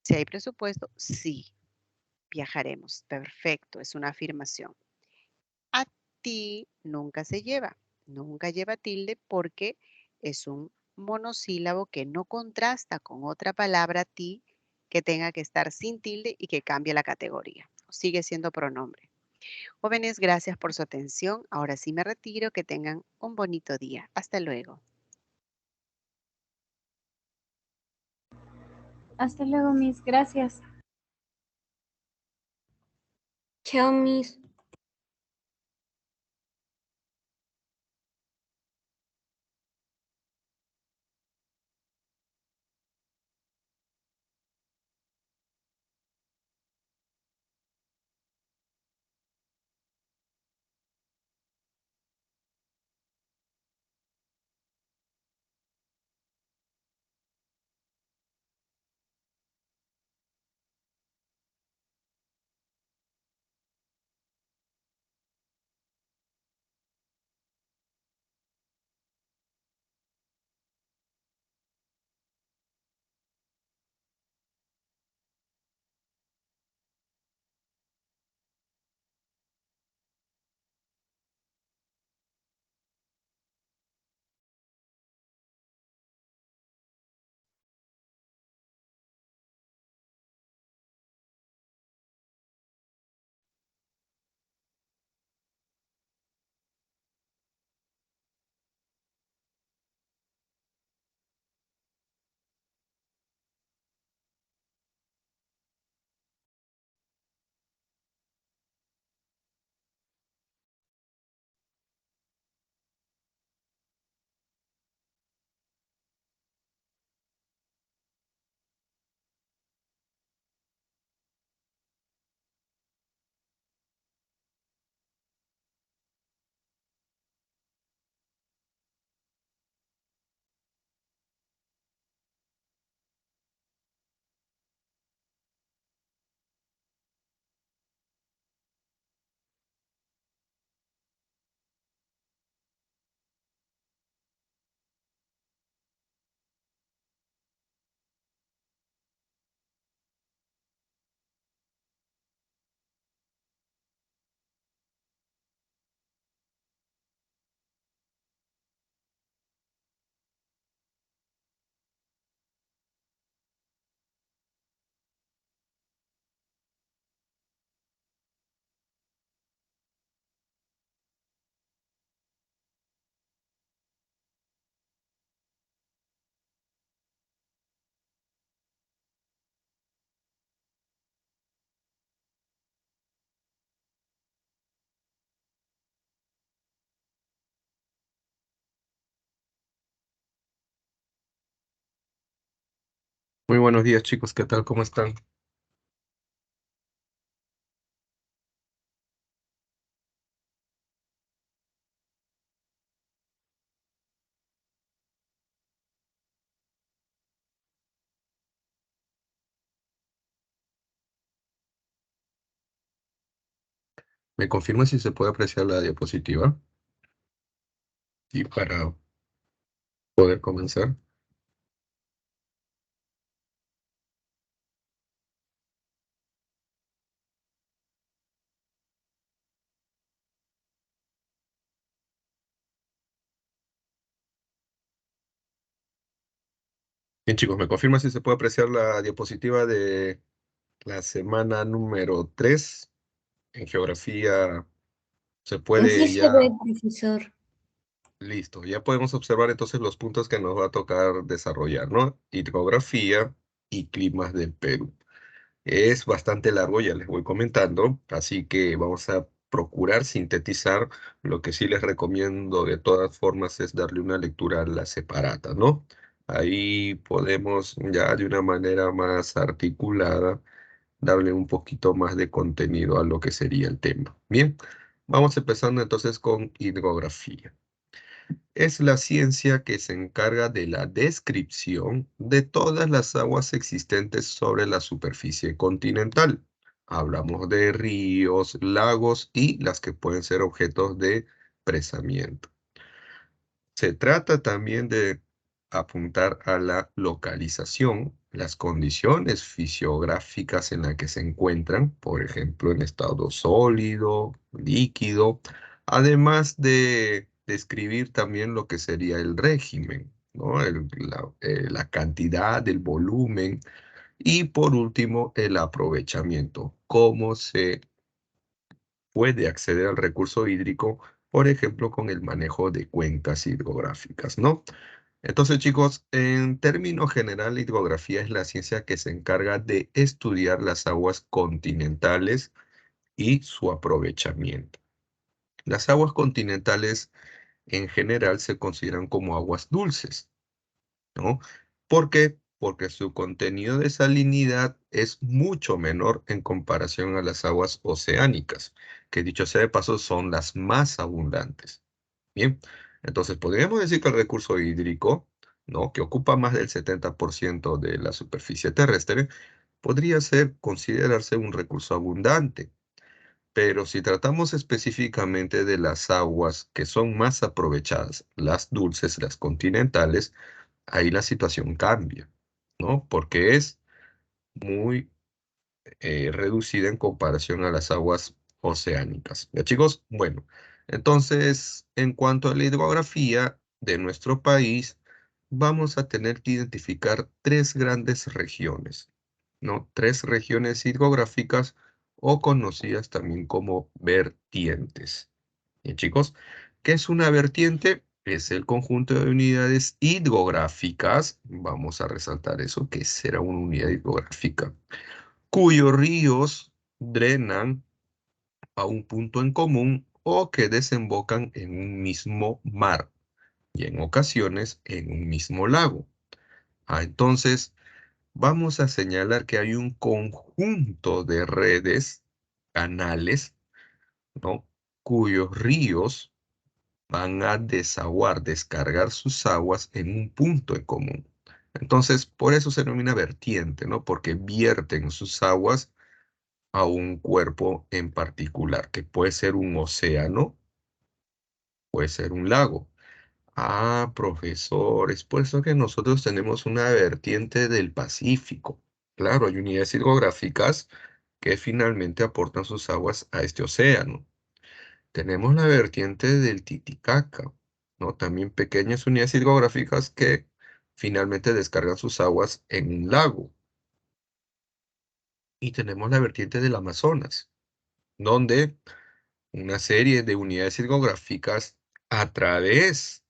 Si hay presupuesto, sí, viajaremos. Perfecto, es una afirmación. A ti nunca lleva tilde porque es un monosílabo que no contrasta con otra palabra ti que tenga que estar sin tilde y que cambie la categoría. Sigue siendo pronombre. Jóvenes, gracias por su atención. Ahora sí me retiro. Que tengan un bonito día. Hasta luego. Hasta luego, Miss. Gracias. Chao, Miss. Muy buenos días, chicos. ¿Qué tal? ¿Cómo están? ¿Me confirma si se puede apreciar la diapositiva? Y para poder comenzar. Bien, chicos, ¿me confirma si se puede apreciar la diapositiva de la semana número 3 en geografía? Se Sí puede se ve, ya, profesor. listo, ya podemos observar entonces los puntos que nos va a tocar desarrollar, ¿no? Hidrografía y climas del Perú. Es bastante largo, ya les voy comentando, así que vamos a procurar sintetizar. Lo que sí les recomiendo de todas formas es darle una lectura a la separata, ¿no? Ahí podemos ya de una manera más articulada darle un poquito más de contenido a lo que sería el tema. Bien, vamos empezando entonces con hidrografía. Es la ciencia que se encarga de la descripción de todas las aguas existentes sobre la superficie continental. Hablamos de ríos, lagos y las que pueden ser objetos de presamiento. Se trata también de apuntar a la localización, las condiciones fisiográficas en las que se encuentran, por ejemplo, en estado sólido, líquido, además de describir también lo que sería el régimen, ¿no? La cantidad, el volumen y por último el aprovechamiento, cómo se puede acceder al recurso hídrico, por ejemplo, con el manejo de cuencas hidrográficas, ¿no? Entonces, chicos, en términos general, la hidrografía es la ciencia que se encarga de estudiar las aguas continentales y su aprovechamiento. Las aguas continentales en general se consideran como aguas dulces, ¿no? ¿Por qué? Porque su contenido de salinidad es mucho menor en comparación a las aguas oceánicas, que dicho sea de paso son las más abundantes. Bien, entonces podríamos decir que el recurso hídrico, ¿no? Que ocupa más del 70% de la superficie terrestre, podría considerarse un recurso abundante. Pero si tratamos específicamente de las aguas que son más aprovechadas, las dulces, las continentales, ahí la situación cambia, ¿no? Porque es muy reducida en comparación a las aguas oceánicas. ¿Ya, chicos? Bueno, entonces, en cuanto a la hidrografía de nuestro país, vamos a tener que identificar tres grandes regiones, ¿no? Tres regiones hidrográficas o conocidas también como vertientes. Bien, chicos, ¿qué es una vertiente? Es el conjunto de unidades hidrográficas. Vamos a resaltar eso, que será una unidad hidrográfica cuyos ríos drenan a un punto en común o que desembocan en un mismo mar y en ocasiones en un mismo lago. Entonces, vamos a señalar que hay un conjunto de redes, canales, ¿no? Cuyos ríos van a desaguar, descargar sus aguas en un punto en común. Entonces, por eso se denomina vertiente, ¿no? Porque vierten sus aguas a un cuerpo en particular, que puede ser un océano, puede ser un lago. Profesor, es por eso que nosotros tenemos una vertiente del Pacífico. Claro, hay unidades hidrográficas que finalmente aportan sus aguas a este océano. Tenemos la vertiente del Titicaca, ¿no? También pequeñas unidades hidrográficas que finalmente descargan sus aguas en un lago. Y tenemos la vertiente del Amazonas, donde una serie de unidades hidrográficas a través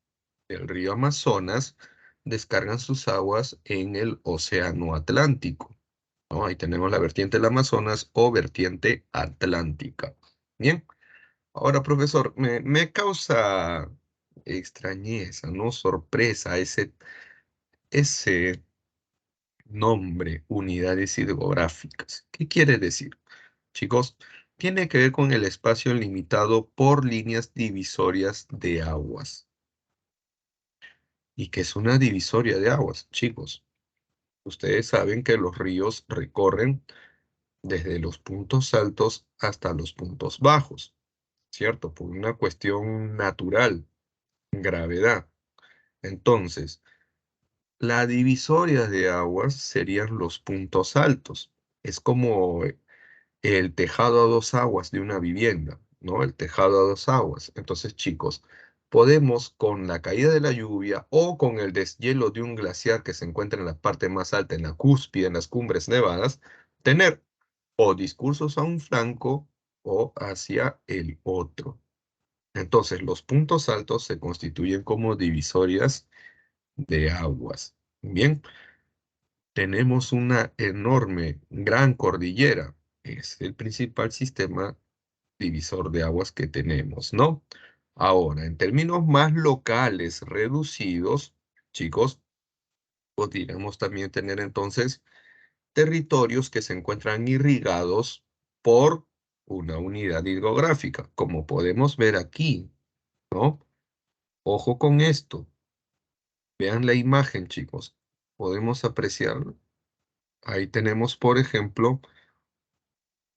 del río Amazonas descargan sus aguas en el Océano Atlántico, ¿no? Ahí tenemos la vertiente del Amazonas o vertiente atlántica. Bien, ahora profesor, me causa extrañeza, ¿no? Sorpresa ese Nombre, unidades hidrográficas. ¿Qué quiere decir? Chicos, tiene que ver con el espacio limitado por líneas divisorias de aguas. ¿Y qué es una divisoria de aguas, chicos? Ustedes saben que los ríos recorren desde los puntos altos hasta los puntos bajos, ¿cierto? Por una cuestión natural, gravedad. Entonces, la divisoria de aguas serían los puntos altos. Es como el tejado a dos aguas de una vivienda, ¿no? El tejado a dos aguas. Entonces, chicos, podemos con la caída de la lluvia o con el deshielo de un glaciar que se encuentra en la parte más alta, en la cúspide, en las cumbres nevadas, tener o discursos a un flanco o hacia el otro. Entonces, los puntos altos se constituyen como divisorias de aguas. Bien, tenemos una enorme, gran cordillera. Es el principal sistema divisor de aguas que tenemos, ¿no? Ahora, en términos más locales, reducidos, chicos, podríamos también tener entonces territorios que se encuentran irrigados por una unidad hidrográfica, como podemos ver aquí, ¿no? Ojo con esto. Vean la imagen, chicos. Podemos apreciarlo. Ahí tenemos, por ejemplo,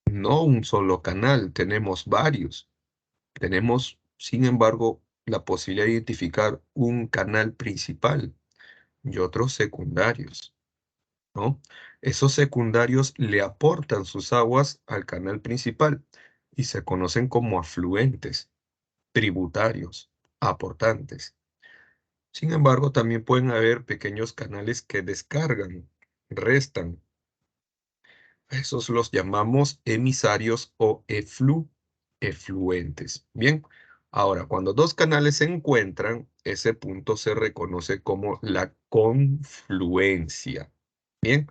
no un solo canal, tenemos varios. Tenemos, sin embargo, la posibilidad de identificar un canal principal y otros secundarios, ¿no? Esos secundarios le aportan sus aguas al canal principal y se conocen como afluentes, tributarios, aportantes. Sin embargo, también pueden haber pequeños canales que descargan, restan. A esos los llamamos emisarios o efluentes. Bien, ahora, cuando dos canales se encuentran, ese punto se reconoce como la confluencia. Bien,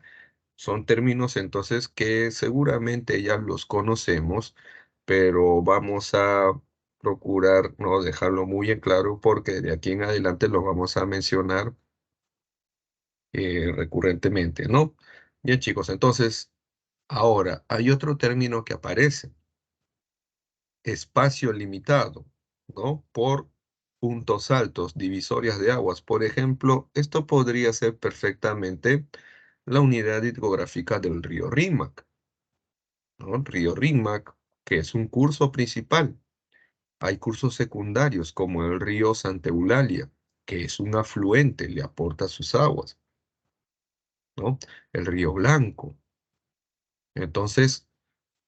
son términos entonces que seguramente ya los conocemos, pero vamos a procurar no dejarlo muy en claro porque de aquí en adelante lo vamos a mencionar recurrentemente, ¿no? Bien, chicos, entonces, ahora hay otro término que aparece, espacio limitado, ¿no? Por puntos altos, divisorias de aguas. Por ejemplo, esto podría ser perfectamente la unidad hidrográfica del río Rímac, ¿no? El río Rímac, que es un curso principal. Hay cursos secundarios como el río Santa Eulalia, que es un afluente, le aporta sus aguas, ¿no? El río Blanco. Entonces,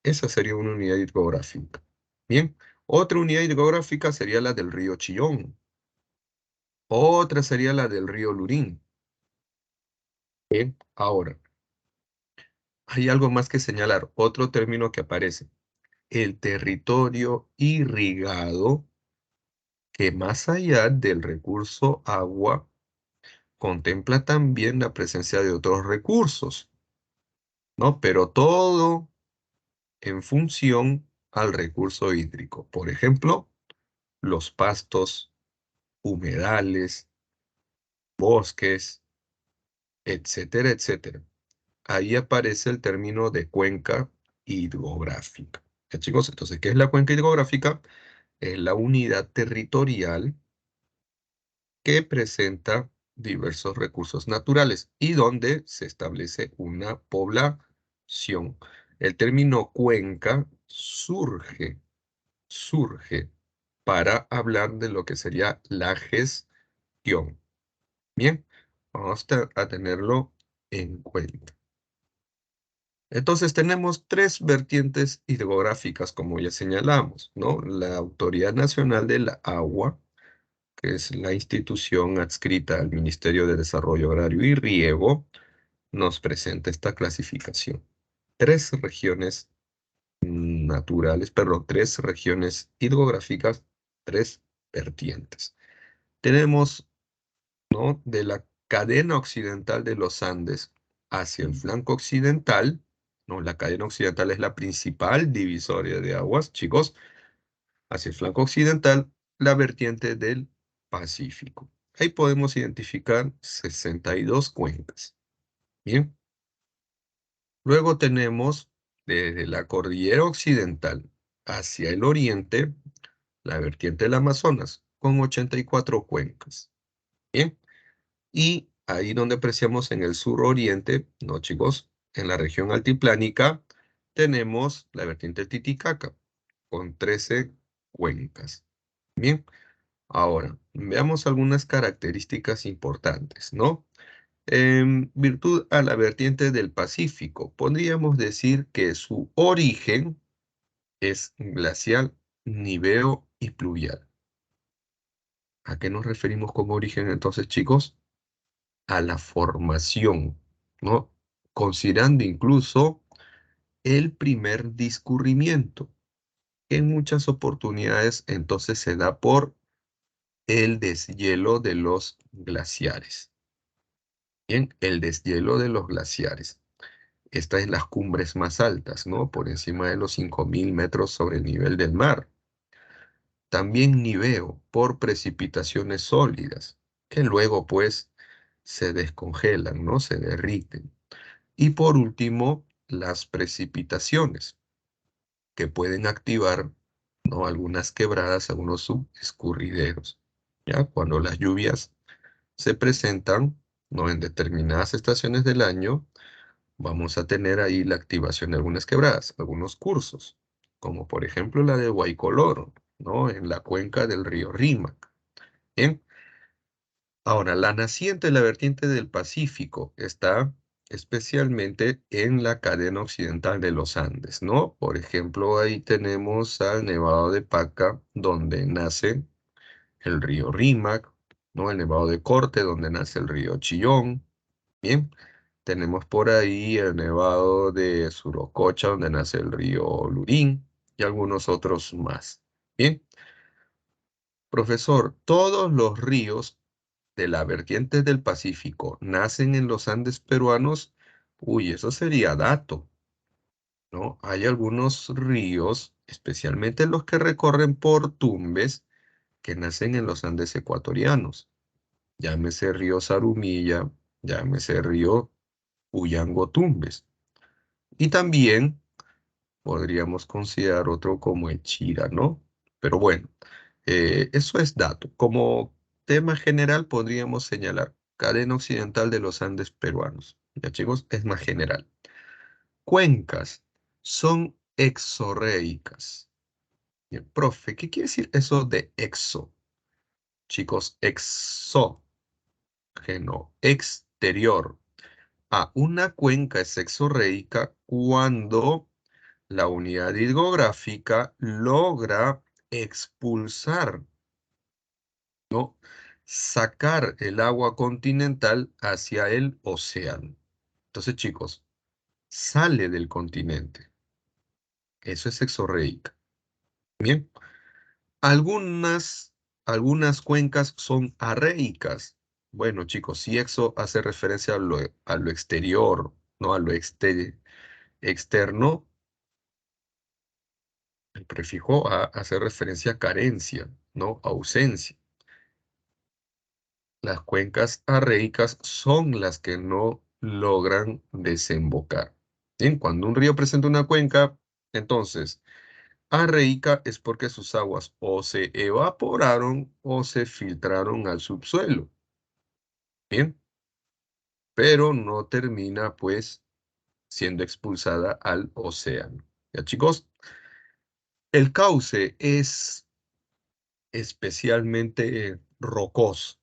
esa sería una unidad hidrográfica. Bien, otra unidad hidrográfica sería la del río Chillón. Otra sería la del río Lurín. Bien, ahora, hay algo más que señalar. Otro término que aparece. El territorio irrigado que más allá del recurso agua, contempla también la presencia de otros recursos, ¿no? Pero todo en función al recurso hídrico. Por ejemplo, los pastos, humedales, bosques, etcétera, etcétera. Ahí aparece el término de cuenca hidrográfica. ¿Ya, chicos? Entonces, ¿qué es la cuenca hidrográfica? Es la unidad territorial que presenta diversos recursos naturales y donde se establece una población. El término cuenca surge para hablar de lo que sería la gestión. Bien, vamos a tenerlo en cuenta. Entonces tenemos tres vertientes hidrográficas, como ya señalamos, ¿no? La Autoridad Nacional del Agua, que es la institución adscrita al Ministerio de Desarrollo Agrario y Riego, nos presenta esta clasificación. Tres regiones naturales, perdón, tres regiones hidrográficas, tres vertientes. Tenemos, ¿no? De la cadena occidental de los Andes hacia el flanco occidental, ¿no? La cadena occidental es la principal divisoria de aguas, chicos. Hacia el flanco occidental, la vertiente del Pacífico. Ahí podemos identificar 62 cuencas. Bien, Luego tenemos desde la cordillera occidental hacia el oriente, la vertiente del Amazonas, con 84 cuencas. Bien, y ahí donde apreciamos en el suroriente, ¿no, chicos? En la región altiplánica tenemos la vertiente del Titicaca, con 13 cuencas. Bien, ahora veamos algunas características importantes, ¿no? En virtud a la vertiente del Pacífico, podríamos decir que su origen es glacial, niveo y pluvial. ¿A qué nos referimos con origen entonces, chicos? A la formación, ¿no? Considerando incluso el primer discurrimiento, que en muchas oportunidades entonces se da por el deshielo de los glaciares. Bien, el deshielo de los glaciares. Está en las cumbres más altas, ¿no? Por encima de los 5.000 metros sobre el nivel del mar. También niveo por precipitaciones sólidas, que luego pues se descongelan, ¿no? Se derriten. Y por último, las precipitaciones, que pueden activar, ¿no? Algunas quebradas, algunos subescurrideros. ¿Ya? Cuando las lluvias se presentan, ¿no? En determinadas estaciones del año, vamos a tener ahí la activación de algunas quebradas, algunos cursos, como por ejemplo la de Guaycoloro, ¿no? En la cuenca del río Rímac. Bien. Ahora, la naciente de la vertiente del Pacífico está especialmente en la cadena occidental de los Andes, ¿no? Por ejemplo, ahí tenemos al Nevado de Paca, donde nace el río Rímac, ¿no? El Nevado de Corte, donde nace el río Chillón. Bien, tenemos por ahí el Nevado de Surococha, donde nace el río Lurín, y algunos otros más. Bien, profesor, todos los ríos de la vertiente del Pacífico nacen en los Andes peruanos. Uy, eso sería dato, ¿no? Hay algunos ríos, especialmente los que recorren por Tumbes, que nacen en los Andes ecuatorianos. Llámese río Zarumilla, llámese río Uyango-Tumbes. Y también podríamos considerar otro como el Chira, ¿no? Pero bueno, eso es dato. Como tema general podríamos señalar cadena occidental de los Andes peruanos. Ya, chicos, es más general. Cuencas son exorreicas. Bien, profe, ¿qué quiere decir eso de exo? Chicos, exógeno, exterior. Una cuenca es exorreica cuando la unidad hidrográfica logra expulsar, ¿no? Sacar el agua continental hacia el océano. Entonces, chicos, sale del continente. Eso es exorreica. Bien. Algunas, algunas cuencas son arreicas. Bueno, chicos, si exo hace referencia a lo exterior, no a lo externo, el prefijo a hace referencia a carencia, ¿no? Ausencia. Las cuencas arreicas son las que no logran desembocar. Bien, cuando un río presenta una cuenca, entonces, arreica es porque sus aguas o se evaporaron o se filtraron al subsuelo. Bien, pero no termina pues siendo expulsada al océano. ¿Ya, chicos? El cauce es especialmente rocoso.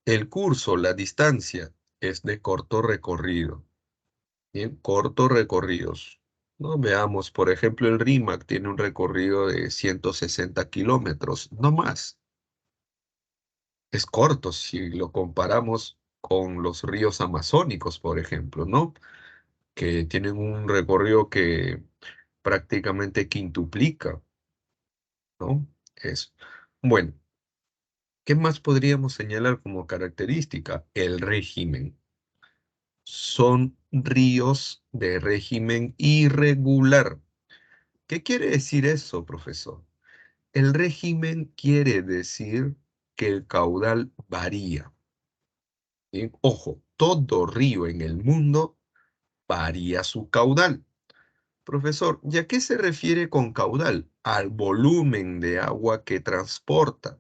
El curso, la distancia, es de corto recorrido. Bien, cortos recorridos. No veamos, por ejemplo, el Rímac tiene un recorrido de 160 kilómetros, no más. Es corto si lo comparamos con los ríos amazónicos, por ejemplo, ¿no? Que tienen un recorrido que prácticamente quintuplica, ¿no? Eso. Bueno, ¿qué más podríamos señalar como característica? El régimen. Son ríos de régimen irregular. ¿Qué quiere decir eso, profesor? El régimen quiere decir que el caudal varía. Bien, ojo, todo río en el mundo varía su caudal. Profesor, ¿y a qué se refiere con caudal? Al volumen de agua que transporta.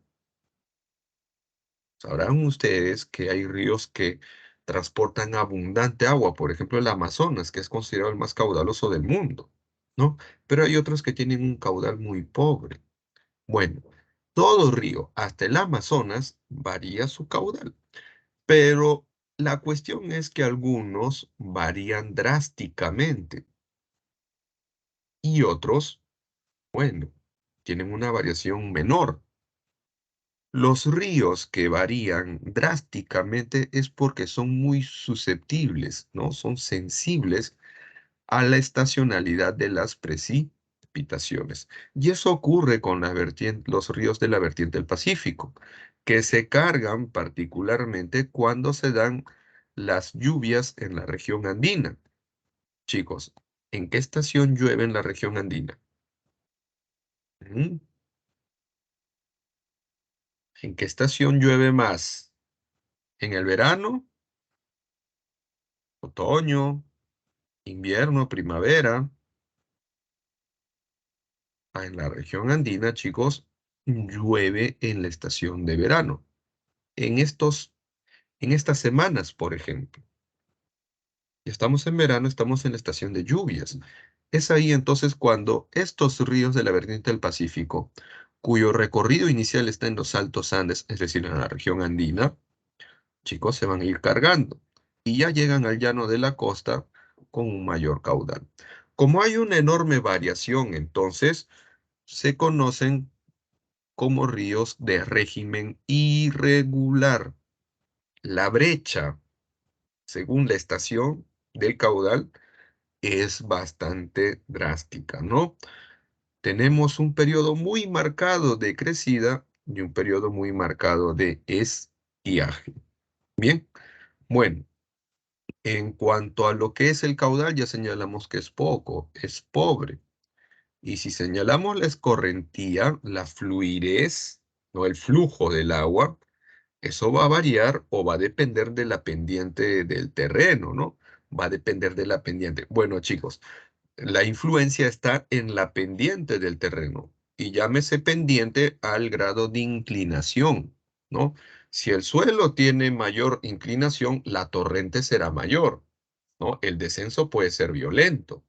Sabrán ustedes que hay ríos que transportan abundante agua, por ejemplo el Amazonas, que es considerado el más caudaloso del mundo, ¿no? Pero hay otros que tienen un caudal muy pobre. Bueno, todo río, hasta el Amazonas, varía su caudal, pero la cuestión es que algunos varían drásticamente y otros, bueno, tienen una variación menor. Los ríos que varían drásticamente es porque son muy susceptibles, ¿no? Son sensibles a la estacionalidad de las precipitaciones. Y eso ocurre con los ríos de la vertiente del Pacífico, que se cargan particularmente cuando se dan las lluvias en la región andina. Chicos, ¿en qué estación llueve en la región andina? ¿Mm? ¿En qué estación llueve más? ¿En el verano? ¿Otoño? ¿Invierno? ¿Primavera? En la región andina, chicos, llueve en la estación de verano. En estas semanas, por ejemplo. Estamos en verano, estamos en la estación de lluvias. Es ahí entonces cuando estos ríos de la vertiente del Pacífico, cuyo recorrido inicial está en los Altos Andes, es decir, en la región andina, chicos, se van a ir cargando y ya llegan al llano de la costa con un mayor caudal. Como hay una enorme variación, entonces, se conocen como ríos de régimen irregular. La brecha, según la estación del caudal, es bastante drástica, ¿no? Tenemos un periodo muy marcado de crecida y un periodo muy marcado de estiaje. Bien, bueno, en cuanto a lo que es el caudal, ya señalamos que es poco, es pobre. Y si señalamos la escorrentía, la fluidez, no el flujo del agua, eso va a variar o va a depender de la pendiente del terreno, ¿no? Va a depender de la pendiente. Bueno, chicos, la influencia está en la pendiente del terreno y llámese pendiente al grado de inclinación, ¿no? Si el suelo tiene mayor inclinación, la torrente será mayor, ¿no? El descenso puede ser violento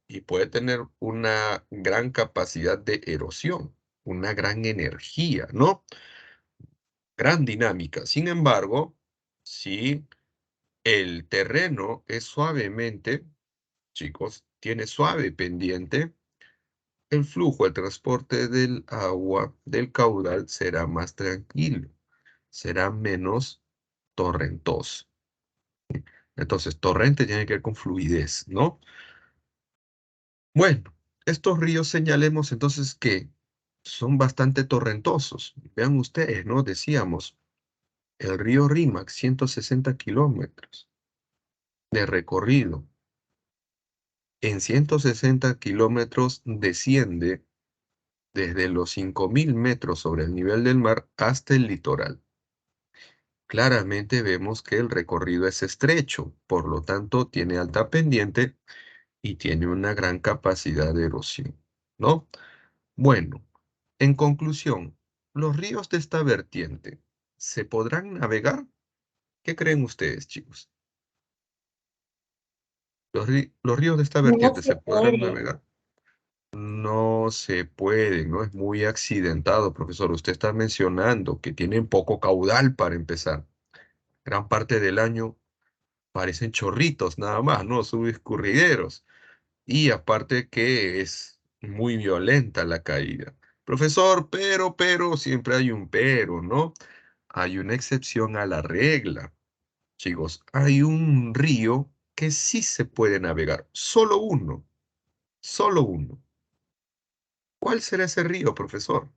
y puede tener una gran capacidad de erosión, una gran energía, ¿no? Gran dinámica. Sin embargo, si el terreno es suavemente, chicos, tiene suave pendiente, el flujo, el transporte del agua, del caudal, será más tranquilo, será menos torrentoso. Entonces, torrente tiene que ver con fluidez, ¿no? Bueno, estos ríos señalemos entonces que son bastante torrentosos. Vean ustedes, ¿no? Decíamos, el río Rímac, 160 kilómetros de recorrido. En 160 kilómetros desciende desde los 5.000 metros sobre el nivel del mar hasta el litoral. Claramente vemos que el recorrido es estrecho, por lo tanto tiene alta pendiente y tiene una gran capacidad de erosión, ¿no? Bueno, en conclusión, los ríos de esta vertiente, ¿se podrán navegar? ¿Qué creen ustedes, chicos? ¿Los ríos de esta No vertiente se se podrán puede. navegar? No se puede, ¿no? Es muy accidentado, profesor. Usted está mencionando que tienen poco caudal para empezar. Gran parte del año parecen chorritos nada más, ¿no? Subescurrideros. Y aparte que es muy violenta la caída. Profesor, pero, siempre hay un pero, ¿no? Hay una excepción a la regla. Chicos, hay un río que sí se puede navegar. Solo uno. Solo uno. ¿Cuál será ese río, profesor?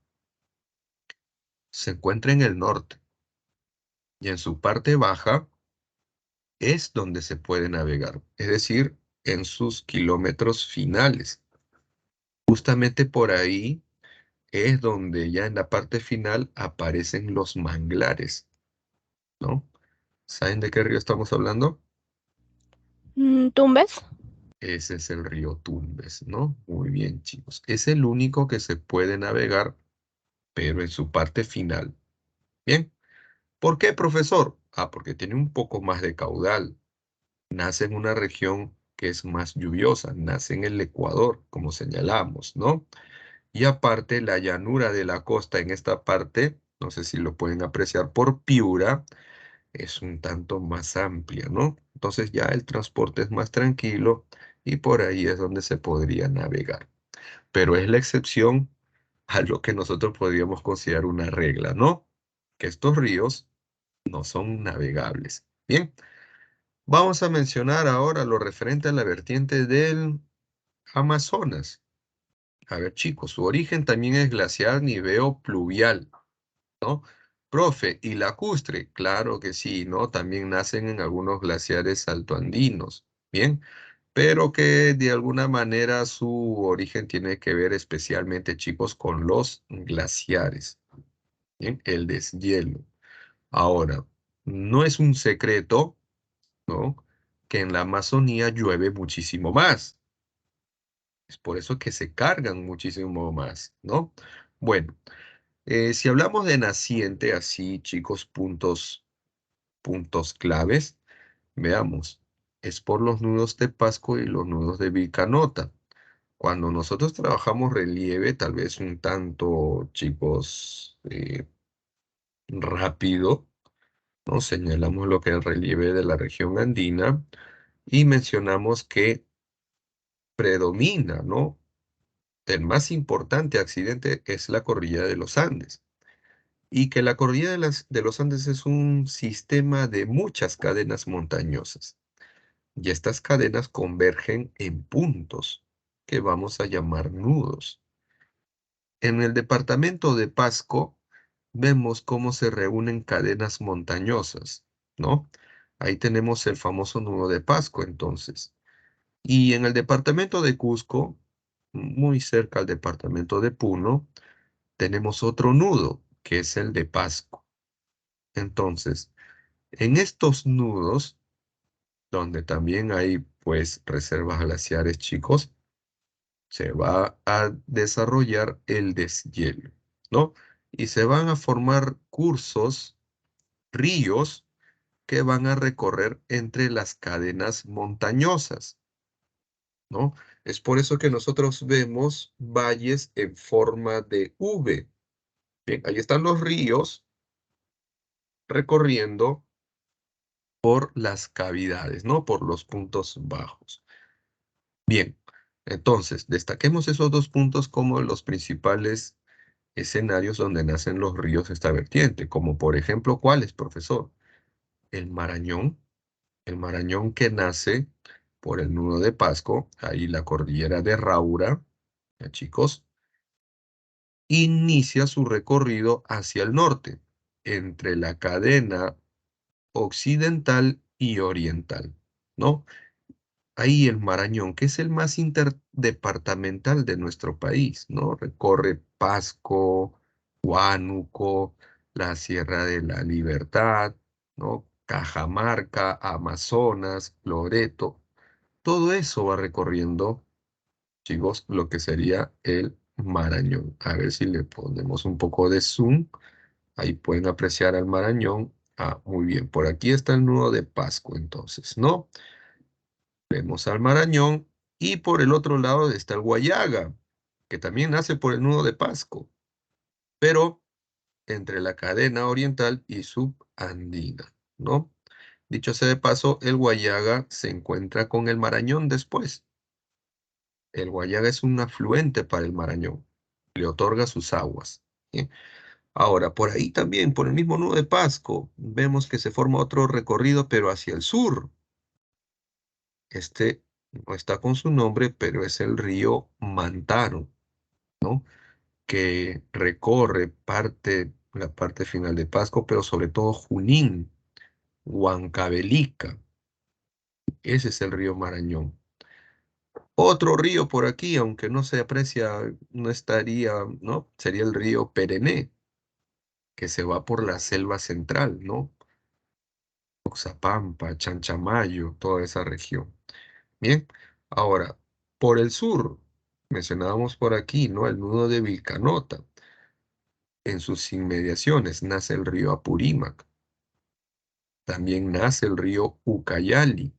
Se encuentra en el norte y en su parte baja es donde se puede navegar, es decir, en sus kilómetros finales. Justamente por ahí es donde ya en la parte final aparecen los manglares, ¿no? ¿Saben de qué río estamos hablando? ¿Tumbes? Ese es el río Tumbes, ¿no? Muy bien, chicos. Es el único que se puede navegar, pero en su parte final. Bien. ¿Por qué, profesor? Ah, porque tiene un poco más de caudal. Nace en una región que es más lluviosa, nace en el Ecuador, como señalamos, ¿no? Y aparte, la llanura de la costa en esta parte, no sé si lo pueden apreciar por Piura, es un tanto más amplia, ¿no? Entonces ya el transporte es más tranquilo y por ahí es donde se podría navegar. Pero es la excepción a lo que nosotros podríamos considerar una regla, ¿no? Que estos ríos no son navegables. Bien, vamos a mencionar ahora lo referente a la vertiente del Amazonas. A ver, chicos, su origen también es glaciar niveo pluvial, ¿no? Profe, ¿y lacustre? Claro que sí, ¿no? También nacen en algunos glaciares altoandinos, ¿bien? Pero que de alguna manera su origen tiene que ver especialmente, chicos, con los glaciares, ¿bien? El deshielo. Ahora, no es un secreto, ¿no? Que en la Amazonía llueve muchísimo más. Es por eso que se cargan muchísimo más, ¿no? Bueno, si hablamos de naciente, así, chicos, puntos claves, veamos. Es por los nudos de Pasco y los nudos de Vilcanota. Cuando nosotros trabajamos relieve, tal vez un tanto, chicos, rápido, ¿no? Señalamos lo que es el relieve de la región andina y mencionamos que predomina, ¿no? El más importante accidente es la cordillera de los Andes y que la cordillera de los Andes es un sistema de muchas cadenas montañosas y estas cadenas convergen en puntos que vamos a llamar nudos. En el departamento de Pasco vemos cómo se reúnen cadenas montañosas, ¿no? Ahí tenemos el famoso nudo de Pasco, entonces. Y en el departamento de Cusco, muy cerca al departamento de Puno, tenemos otro nudo, que es el de Pasco. Entonces, en estos nudos, donde también hay, pues, reservas glaciares, chicos, se va a desarrollar el deshielo, ¿no? Y se van a formar cursos, ríos, que van a recorrer entre las cadenas montañosas, ¿no? Es por eso que nosotros vemos valles en forma de V. Bien, ahí están los ríos recorriendo por las cavidades, ¿no? Por los puntos bajos. Bien, entonces, destaquemos esos dos puntos como los principales escenarios donde nacen los ríos de esta vertiente, como por ejemplo, ¿cuáles, profesor? El Marañón que nace por el nudo de Pasco, ahí la cordillera de Raura, ¿ya, chicos? Inicia su recorrido hacia el norte, entre la cadena occidental y oriental, ¿no? Ahí el Marañón, que es el más interdepartamental de nuestro país, ¿no? Recorre Pasco, Huánuco, la Sierra de la Libertad, ¿no? Cajamarca, Amazonas, Loreto, todo eso va recorriendo, chicos, lo que sería el Marañón. A ver si le ponemos un poco de zoom. Ahí pueden apreciar al Marañón. Ah, muy bien. Por aquí está el nudo de Pasco, entonces, ¿no? Vemos al Marañón y por el otro lado está el Guayaga, que también nace por el nudo de Pasco, pero entre la cadena oriental y subandina, ¿no? Dicho sea de paso, el Guayaga se encuentra con el Marañón después. El Guayaga es un afluente para el Marañón, le otorga sus aguas. ¿Bien? Ahora, por ahí también, por el mismo nudo de Pasco, vemos que se forma otro recorrido, pero hacia el sur. Este no está con su nombre, pero es el río Mantaro, ¿no? Que recorre la parte final de Pasco, pero sobre todo Junín, Huancavelica. Ese es el río Marañón. Otro río por aquí, aunque no se aprecia, no estaría, ¿no? Sería el río Perené, que se va por la selva central, ¿no? Oxapampa, Chanchamayo, toda esa región. Bien, ahora, por el sur, mencionábamos por aquí, ¿no? El nudo de Vilcanota. En sus inmediaciones nace el río Apurímac. También nace el río Ucayali.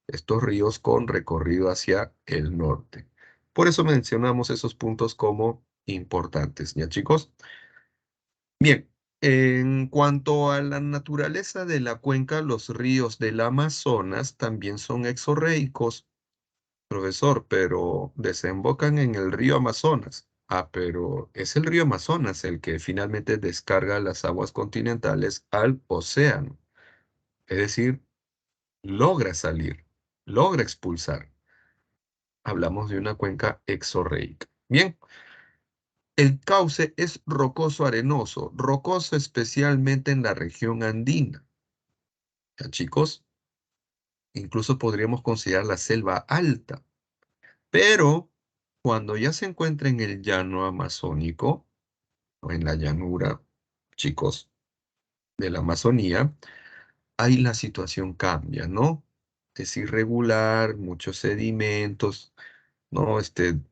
Estos ríos con recorrido hacia el norte. Por eso mencionamos esos puntos como importantes, ¿ya chicos? Bien, en cuanto a la naturaleza de la cuenca, los ríos del Amazonas también son exorreicos, profesor, pero desembocan en el río Amazonas. Ah, pero es el río Amazonas el que finalmente descarga las aguas continentales al océano. Es decir, logra salir, logra expulsar. Hablamos de una cuenca exorreica. Bien, el cauce es rocoso arenoso, rocoso especialmente en la región andina. Ya, chicos, incluso podríamos considerar la selva alta, pero cuando ya se encuentra en el llano amazónico o en la llanura, chicos, de la Amazonía, ahí la situación cambia, ¿no? Es irregular, muchos sedimentos, ¿no?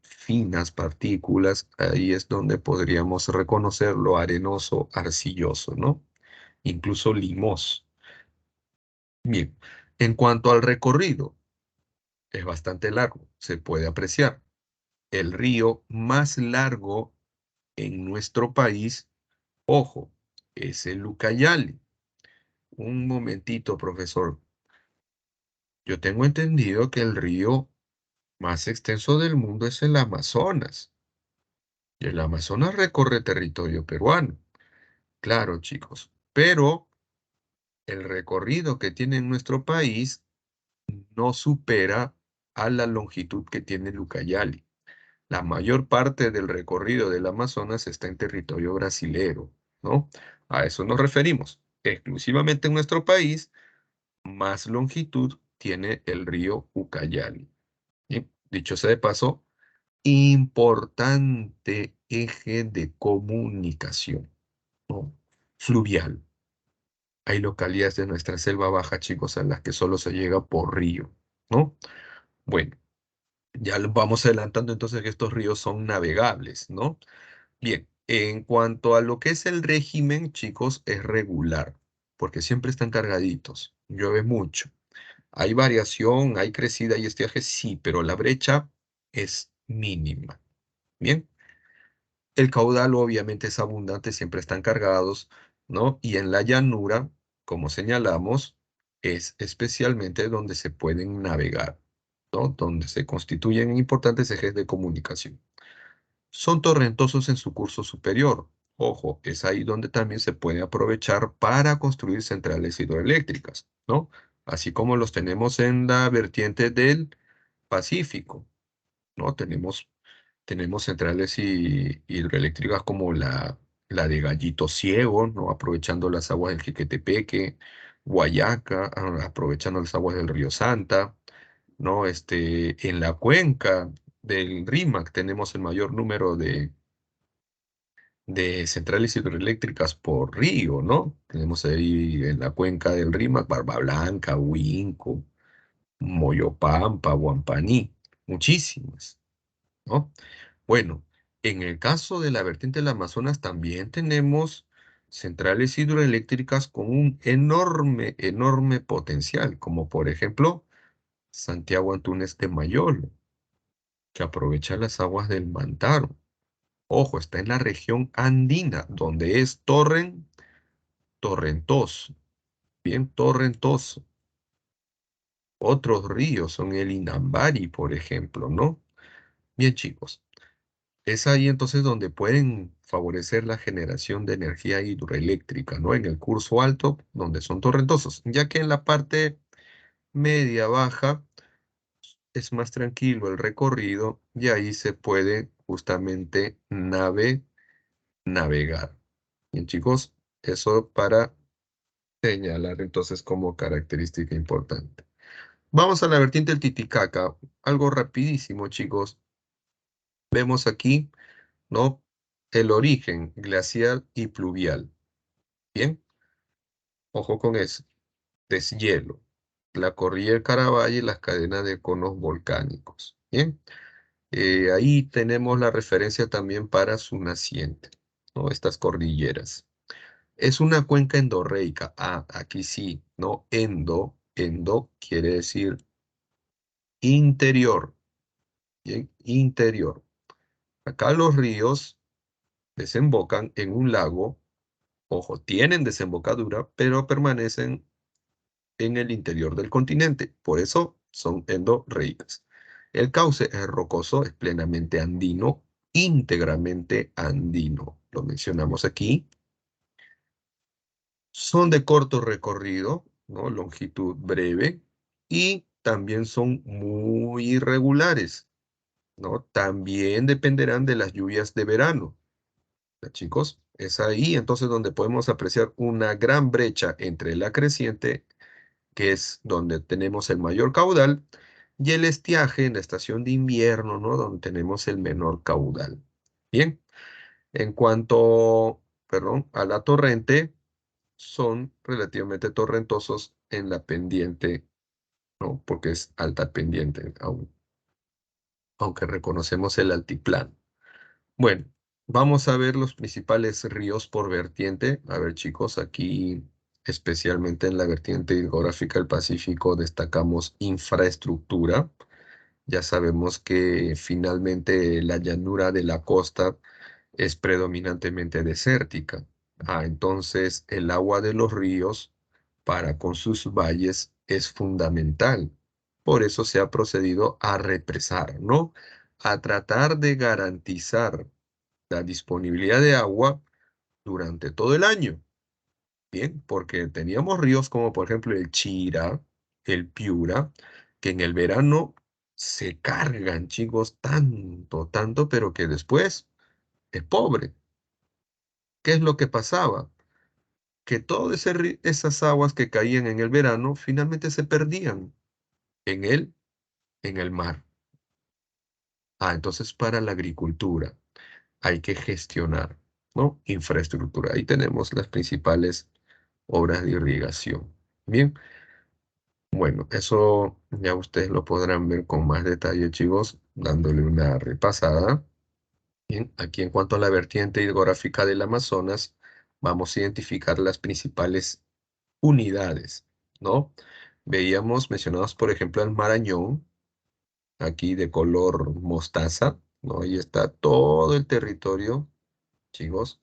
Finas partículas, ahí es donde podríamos reconocer lo arenoso, arcilloso, ¿no? Incluso limoso. Bien, en cuanto al recorrido, es bastante largo, se puede apreciar. El río más largo en nuestro país, ojo, es el Ucayali. Un momentito, profesor. Yo tengo entendido que el río más extenso del mundo es el Amazonas. Y el Amazonas recorre territorio peruano. Claro, chicos. Pero el recorrido que tiene nuestro país no supera a la longitud que tiene el Ucayali. La mayor parte del recorrido del Amazonas está en territorio brasilero, ¿no? A eso nos referimos. Exclusivamente en nuestro país, más longitud tiene el río Ucayali. Y, dicho sea de paso, importante eje de comunicación, ¿no? Fluvial. Hay localidades de nuestra selva baja, chicos, a las que solo se llega por río, ¿no? Bueno, ya vamos adelantando entonces que estos ríos son navegables, ¿no? Bien, en cuanto a lo que es el régimen, chicos, es regular, porque siempre están cargaditos, llueve mucho. Hay variación, hay crecida y estiaje, sí, pero la brecha es mínima. Bien, el caudal obviamente es abundante, siempre están cargados, ¿no? Y en la llanura, como señalamos, es especialmente donde se pueden navegar, ¿no? Donde se constituyen importantes ejes de comunicación. Son torrentosos en su curso superior. Ojo, es ahí donde también se puede aprovechar para construir centrales hidroeléctricas, ¿no? Así como los tenemos en la vertiente del Pacífico, ¿no? Tenemos centrales hidroeléctricas como la de Gallito Ciego, ¿no? Aprovechando las aguas del Jiquetepeque, Guayaca, aprovechando las aguas del Río Santa, ¿no? En la cuenca del Rímac tenemos el mayor número de centrales hidroeléctricas por río, ¿no? Tenemos ahí en la cuenca del Rímac, Barba Blanca, Huinco, Moyopampa, Huampaní, muchísimas, ¿no? Bueno, en el caso de la vertiente del Amazonas también tenemos centrales hidroeléctricas con un enorme, enorme potencial, como por ejemplo Santiago Antúnez de Mayolo, que aprovecha las aguas del Mantaro. Ojo, está en la región andina, donde es torrentoso, bien torrentoso. Otros ríos son el Inambari, por ejemplo, ¿no? Bien, chicos. Es ahí entonces donde pueden favorecer la generación de energía hidroeléctrica, ¿no? En el curso alto, donde son torrentosos, ya que en la parte media baja es más tranquilo el recorrido y ahí se puede justamente navegar. Bien, chicos, eso para señalar entonces como característica importante. Vamos a la vertiente del Titicaca, algo rapidísimo, chicos. Vemos aquí, ¿no? El origen glacial y pluvial. Bien. Ojo con eso. Deshielo. La cordillera del Caravaggio y las cadenas de conos volcánicos. Bien. Ahí tenemos la referencia también para su naciente, ¿no? Estas cordilleras. Es una cuenca endorreica. Ah, aquí sí, ¿no? Endo quiere decir interior. Bien, interior. Acá los ríos desembocan en un lago. Ojo, tienen desembocadura, pero permanecen en el interior del continente. Por eso son endorreicas. El cauce es rocoso, es plenamente andino, íntegramente andino. Lo mencionamos aquí. Son de corto recorrido, ¿no? Longitud breve, y también son muy irregulares, ¿no? También dependerán de las lluvias de verano. ¿Ya, chicos? Es ahí entonces donde podemos apreciar una gran brecha entre la creciente, que es donde tenemos el mayor caudal, y el estiaje en la estación de invierno, ¿no? Donde tenemos el menor caudal. Bien, en cuanto, perdón, a la torrente, son relativamente torrentosos en la pendiente, ¿no? Porque es alta pendiente aún, aunque reconocemos el altiplano. Bueno, vamos a ver los principales ríos por vertiente. A ver, chicos, aquí, especialmente en la vertiente hidrográfica del Pacífico, destacamos infraestructura. Ya sabemos que finalmente la llanura de la costa es predominantemente desértica. Ah, entonces el agua de los ríos para con sus valles es fundamental. Por eso se ha procedido a represar, ¿no? A tratar de garantizar la disponibilidad de agua durante todo el año. Bien, porque teníamos ríos como por ejemplo el Chira, el Piura, que en el verano se cargan, chicos, tanto, tanto, pero que después es pobre. ¿Qué es lo que pasaba? Que todas esas aguas que caían en el verano finalmente se perdían en en el mar. Ah, entonces para la agricultura hay que gestionar, ¿no? Infraestructura. Ahí tenemos las principales obras de irrigación. Bien, bueno, eso ya ustedes lo podrán ver con más detalle, chicos, dándole una repasada. Bien, aquí en cuanto a la vertiente hidrográfica del Amazonas, vamos a identificar las principales unidades, ¿no? Veíamos mencionados, por ejemplo, el Marañón, aquí de color mostaza, ¿no? Ahí está todo el territorio, chicos,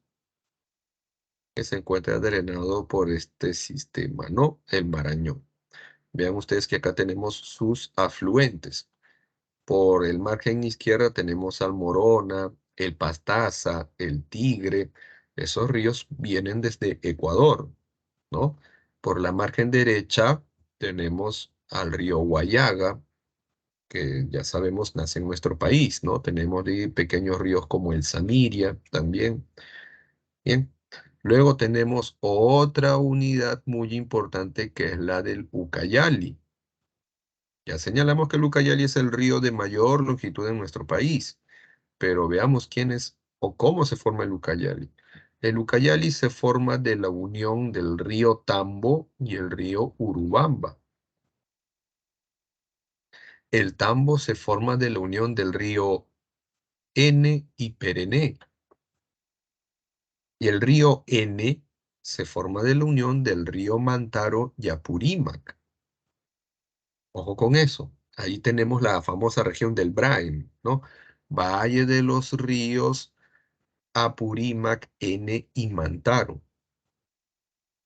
que se encuentra drenado por este sistema, ¿no? El Marañón. Vean ustedes que acá tenemos sus afluentes. Por el margen izquierda tenemos al Morona, el Pastaza, el Tigre. Esos ríos vienen desde Ecuador, ¿no? Por la margen derecha tenemos al río Guayaga, que ya sabemos nace en nuestro país, ¿no? Tenemos pequeños ríos como el Samiria también. Bien. Luego tenemos otra unidad muy importante que es la del Ucayali. Ya señalamos que el Ucayali es el río de mayor longitud en nuestro país, pero veamos quién es o cómo se forma el Ucayali. El Ucayali se forma de la unión del río Tambo y el río Urubamba. El Tambo se forma de la unión del río N y Perené. Y el río N se forma de la unión del río Mantaro y Apurímac. Ojo con eso. Ahí tenemos la famosa región del Brain, ¿no? Valle de los ríos Apurímac, N y Mantaro.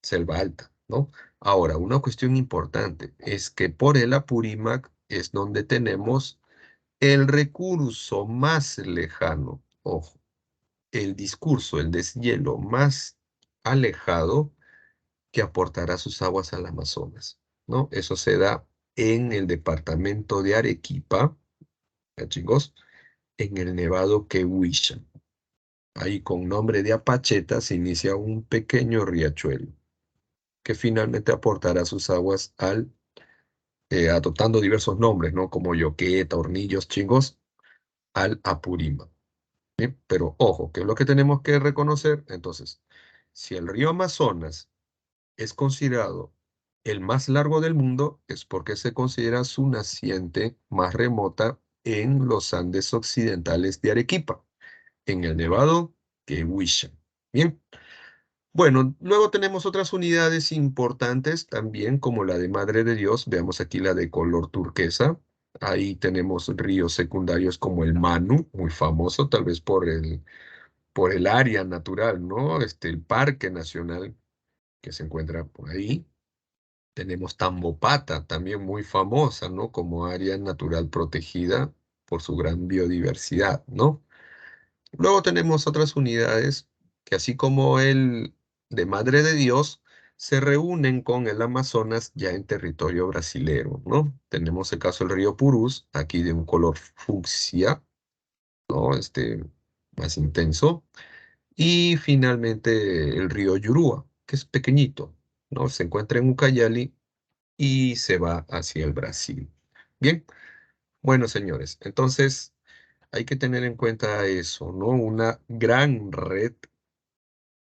Selva alta, ¿no? Ahora, una cuestión importante es que por el Apurímac es donde tenemos el recurso más lejano, ojo, el discurso, el deshielo más alejado que aportará sus aguas al Amazonas, ¿no? Eso se da en el departamento de Arequipa, ¿ya, chicos? En el Nevado Quehuisha. Ahí con nombre de Apacheta se inicia un pequeño riachuelo que finalmente aportará sus aguas adoptando diversos nombres, ¿no? Como Yoqueta, Hornillos, Chingos, al Apurímac. ¿Sí? Pero ojo, ¿qué es lo que tenemos que reconocer? Entonces, si el río Amazonas es considerado el más largo del mundo es porque se considera su naciente más remota en los Andes occidentales de Arequipa, en el Nevado Quehuisha. Bien. Bueno, luego tenemos otras unidades importantes también, como la de Madre de Dios. Veamos aquí la de color turquesa. Ahí tenemos ríos secundarios como el Manu, muy famoso, tal vez por el área natural, ¿no? El Parque Nacional que se encuentra por ahí. Tenemos Tambopata, también muy famosa, ¿no? Como área natural protegida por su gran biodiversidad, ¿no? Luego tenemos otras unidades que así como el de Madre de Dios, se reúnen con el Amazonas ya en territorio brasilero, ¿no? Tenemos el caso del río Purús, aquí de un color fucsia, ¿no? Más intenso. Y finalmente el río Yurúa, que es pequeñito, ¿no? Se encuentra en Ucayali y se va hacia el Brasil. Bien, bueno, señores, entonces hay que tener en cuenta eso, ¿no? Una gran red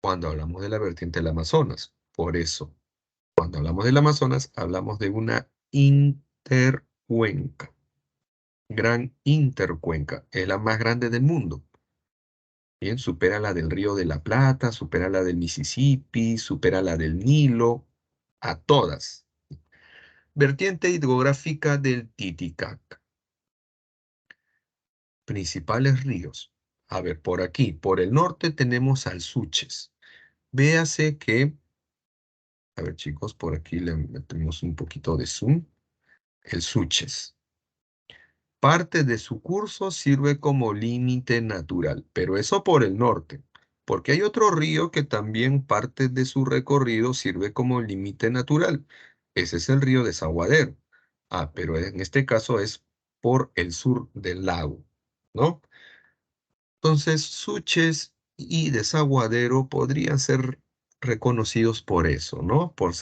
cuando hablamos de la vertiente del Amazonas. Por eso, cuando hablamos del Amazonas, hablamos de una intercuenca, gran intercuenca, es la más grande del mundo. Bien, supera la del Río de la Plata, supera la del Mississippi, supera la del Nilo, a todas. Vertiente hidrográfica del Titicaca. Principales ríos. A ver, por aquí, por el norte tenemos al Suches. Véase que, a ver chicos, por aquí le metemos un poquito de zoom. El Suches. Parte de su curso sirve como límite natural, pero eso por el norte, porque hay otro río que también parte de su recorrido sirve como límite natural. Ese es el río Desaguadero. Ah, pero en este caso es por el sur del lago, ¿no? Entonces, Suches y Desaguadero podrían ser reconocidos por eso, ¿no? Por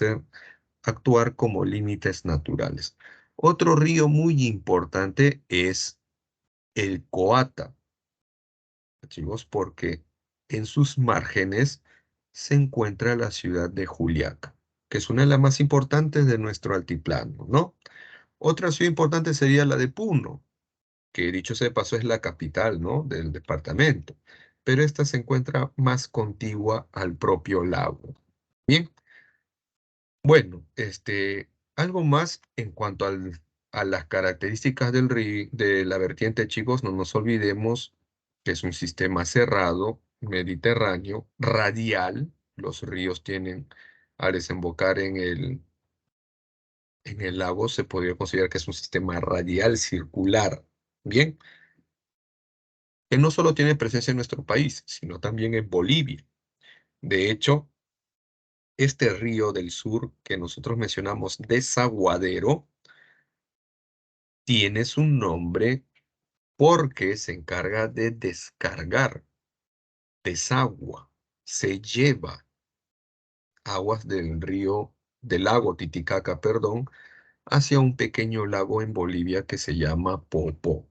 actuar como límites naturales. Otro río muy importante es el Coata, chicos, porque en sus márgenes se encuentra la ciudad de Juliaca, que es una de las más importantes de nuestro altiplano, ¿no? Otra ciudad importante sería la de Puno, que dicho sea de paso es la capital, ¿no? Del departamento, pero esta se encuentra más contigua al propio lago. Bien, bueno, algo más en cuanto a las características de la vertiente, chicos, no nos olvidemos que es un sistema cerrado, mediterráneo, radial. Los ríos tienen, al desembocar en el lago, se podría considerar que es un sistema radial circular. Bien, que no solo tiene presencia en nuestro país, sino también en Bolivia. De hecho, este río del sur que nosotros mencionamos, Desaguadero, tiene su nombre porque se encarga de descargar, desagua, se lleva aguas del río, del lago Titicaca, perdón, hacia un pequeño lago en Bolivia que se llama Popó.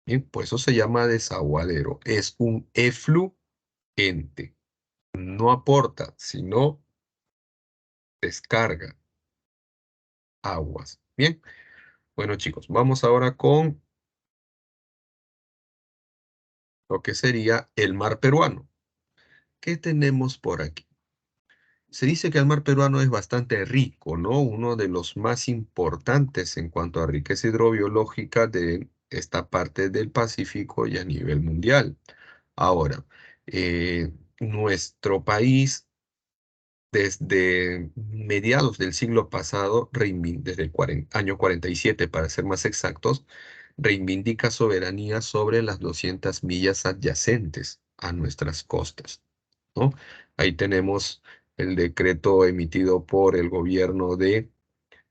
Bien, por eso se llama desaguadero. Es un efluente. No aporta, sino descarga aguas. Bien, bueno chicos, vamos ahora con lo que sería el mar peruano. ¿Qué tenemos por aquí? Se dice que el mar peruano es bastante rico, ¿no? Uno de los más importantes en cuanto a riqueza hidrobiológica de esta parte del Pacífico y a nivel mundial. Ahora, nuestro país desde mediados del siglo pasado, desde el año 47 para ser más exactos, reivindica soberanía sobre las 200 millas adyacentes a nuestras costas, ¿no? Ahí tenemos el decreto emitido por el gobierno de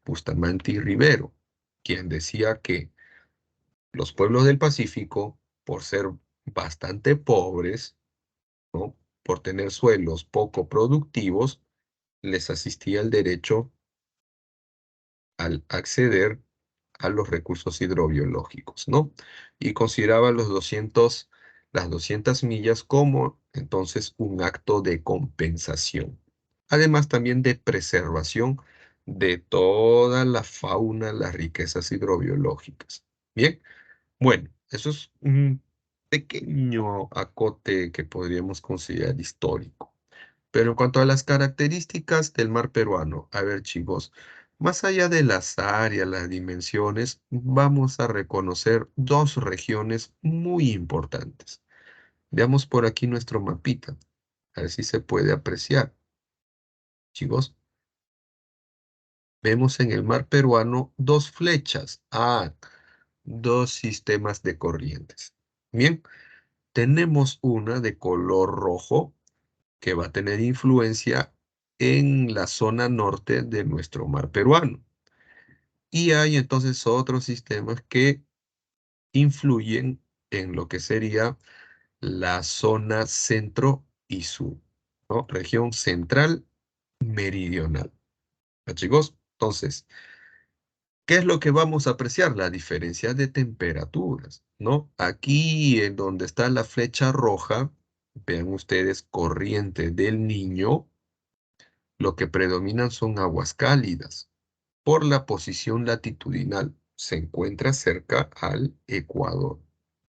Bustamante y Rivero, quien decía que los pueblos del Pacífico, por ser bastante pobres, ¿no? Por tener suelos poco productivos, les asistía el derecho al acceder a los recursos hidrobiológicos, ¿no? Y consideraba las 200 millas como entonces un acto de compensación. además también de preservación de toda la fauna, las riquezas hidrobiológicas. Bien, bueno, eso es un pequeño acote que podríamos considerar histórico. Pero en cuanto a las características del mar peruano, a ver chicos, más allá de las áreas, las dimensiones, vamos a reconocer dos regiones muy importantes. Veamos por aquí nuestro mapita, a ver si se puede apreciar. Chicos, vemos en el mar peruano dos flechas, dos sistemas de corrientes. Bien, tenemos una de color rojo que va a tener influencia en la zona norte de nuestro mar peruano. Y hay entonces otros sistemas que influyen en lo que sería la zona centro y sur, ¿no? Región central meridional. ¿Ya, chicos? Entonces, ¿qué es lo que vamos a apreciar? La diferencia de temperaturas, ¿no? Aquí en donde está la flecha roja, vean ustedes corriente del Niño, lo que predominan son aguas cálidas. Por la posición latitudinal, se encuentra cerca al Ecuador.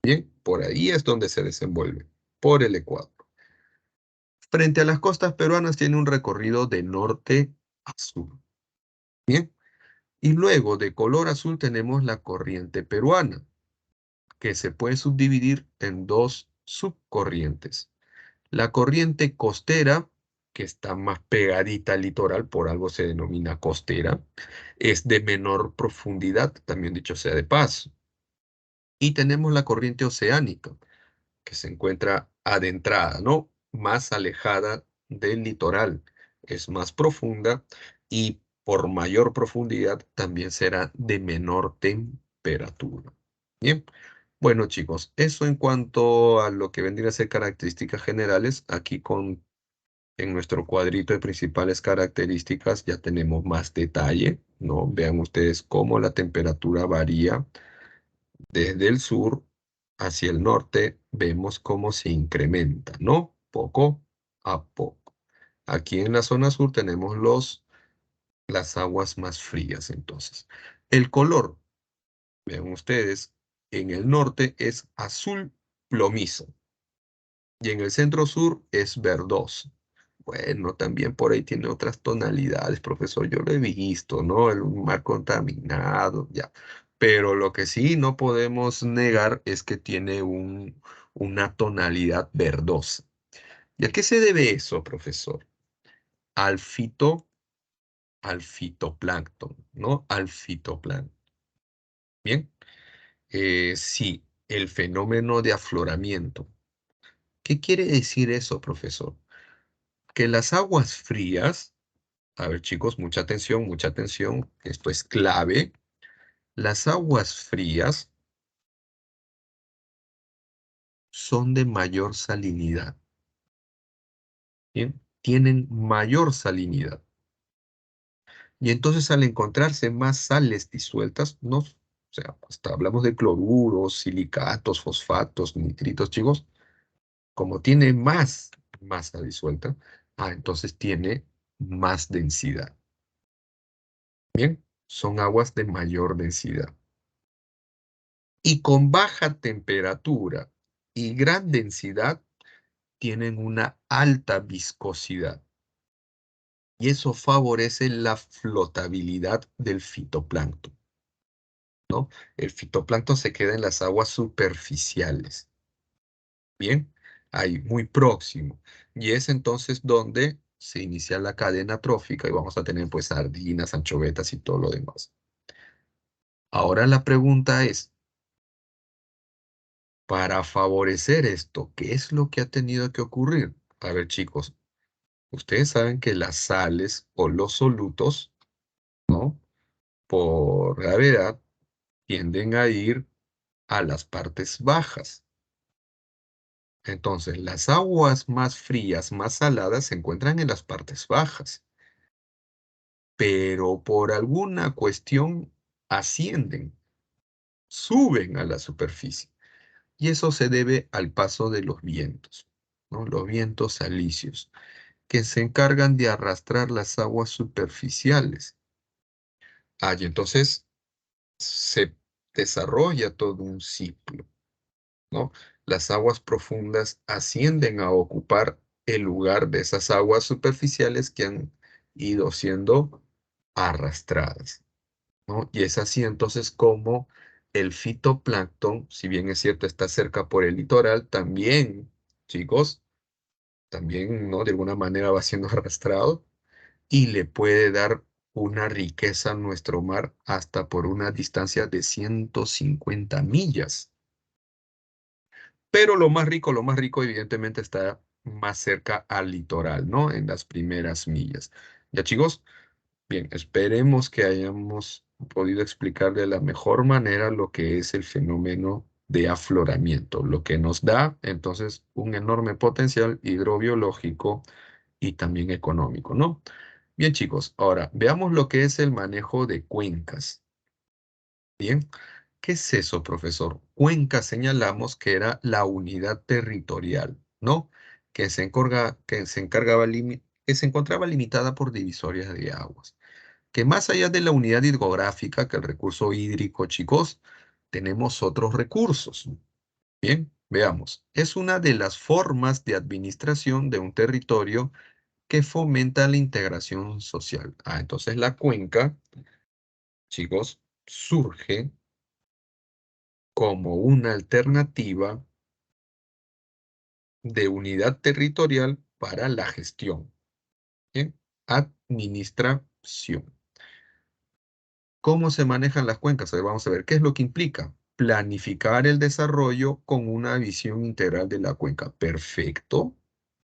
Bien, por ahí es donde se desenvuelve, por el Ecuador. Frente a las costas peruanas tiene un recorrido de norte a sur. Bien, y luego de color azul tenemos la corriente peruana, que se puede subdividir en dos subcorrientes. La corriente costera, que está más pegadita al litoral, por algo se denomina costera, es de menor profundidad, también dicho sea de paso. Y tenemos la corriente oceánica, que se encuentra adentrada, ¿no? Más alejada del litoral, es más profunda y por mayor profundidad también será de menor temperatura. Bien, bueno chicos, eso en cuanto a lo que vendría a ser características generales, aquí en nuestro cuadrito de principales características ya tenemos más detalle, ¿no? Vean ustedes cómo la temperatura varía desde el sur hacia el norte, vemos cómo se incrementa, ¿no? Poco a poco. Aquí en la zona sur tenemos las aguas más frías, entonces. El color, vean ustedes, en el norte es azul plomizo y en el centro sur es verdoso. Bueno, también por ahí tiene otras tonalidades, profesor. Yo lo he visto, ¿no? El mar contaminado, ya. Pero lo que sí no podemos negar es que tiene una tonalidad verdosa. ¿Y a qué se debe eso, profesor? Al al fitoplancton, ¿no? Al fitoplancton. Bien. Sí, el fenómeno de afloramiento. ¿Qué quiere decir eso, profesor? Que las aguas frías, a ver chicos, mucha atención, esto es clave. Las aguas frías son de mayor salinidad, ¿bien? Tienen mayor salinidad. Y entonces al encontrarse más sales disueltas, no, o sea, hasta hablamos de cloruros, silicatos, fosfatos, nitritos, chicos, como tiene más masa disuelta, entonces tiene más densidad. Bien, son aguas de mayor densidad. Y con baja temperatura y gran densidad tienen una alta viscosidad. Y eso favorece la flotabilidad del fitoplancton, ¿no? El fitoplancton se queda en las aguas superficiales. Bien, ahí muy próximo. Y es entonces donde se inicia la cadena trófica y vamos a tener pues sardinas, anchovetas y todo lo demás. Ahora la pregunta es, para favorecer esto, ¿qué es lo que ha tenido que ocurrir? A ver, chicos, ustedes saben que las sales o los solutos, ¿no? Por gravedad, tienden a ir a las partes bajas. Entonces, las aguas más frías, más saladas, se encuentran en las partes bajas, pero por alguna cuestión ascienden, suben a la superficie. Y eso se debe al paso de los vientos, ¿no? Los vientos alisios, que se encargan de arrastrar las aguas superficiales. Y entonces se desarrolla todo un ciclo, ¿no? Las aguas profundas ascienden a ocupar el lugar de esas aguas superficiales que han ido siendo arrastradas, ¿no? Y es así entonces como el fitoplancton, si bien es cierto está cerca por el litoral, también, chicos, también, ¿no? De alguna manera va siendo arrastrado y le puede dar una riqueza a nuestro mar hasta por una distancia de 150 millas. Pero lo más rico evidentemente está más cerca al litoral, ¿no? En las primeras millas. ¿Ya, chicos? Bien, esperemos que hayamos podido explicar de la mejor manera lo que es el fenómeno de afloramiento, lo que nos da entonces un enorme potencial hidrobiológico y también económico, ¿no? Bien, chicos, ahora veamos lo que es el manejo de cuencas. Bien, ¿qué es eso, profesor? Cuenca señalamos que era la unidad territorial, ¿no? Que se encontraba limitada por divisorias de aguas. Que más allá de la unidad hidrográfica, que el recurso hídrico, chicos, tenemos otros recursos. Bien, veamos. Es una de las formas de administración de un territorio que fomenta la integración social. Entonces la cuenca, chicos, surge como una alternativa de unidad territorial para la gestión. Bien, administración. ¿Cómo se manejan las cuencas? Vamos a ver qué es lo que implica. Planificar el desarrollo con una visión integral de la cuenca. Perfecto.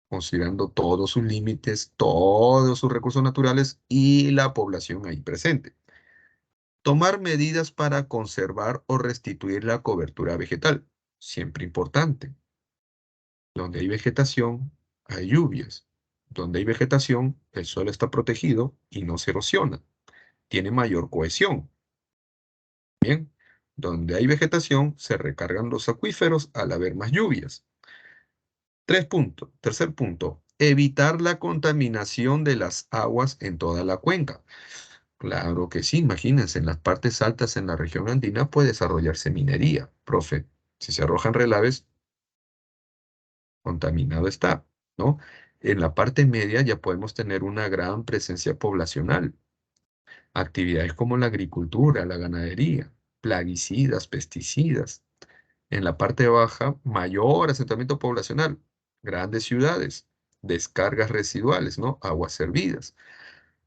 Considerando todos sus límites, todos sus recursos naturales y la población ahí presente. Tomar medidas para conservar o restituir la cobertura vegetal. Siempre importante. Donde hay vegetación, hay lluvias. Donde hay vegetación, el suelo está protegido y no se erosiona. Tiene mayor cohesión. Bien, donde hay vegetación, se recargan los acuíferos al haber más lluvias. Tercer punto, evitar la contaminación de las aguas en toda la cuenca. Claro que sí, imagínense, en las partes altas en la región andina puede desarrollarse minería. Profe, si se arrojan relaves, contaminado está, ¿no? En la parte media ya podemos tener una gran presencia poblacional. Actividades como la agricultura, la ganadería, plaguicidas, pesticidas. En la parte baja, mayor asentamiento poblacional, grandes ciudades, descargas residuales, ¿no? Aguas servidas.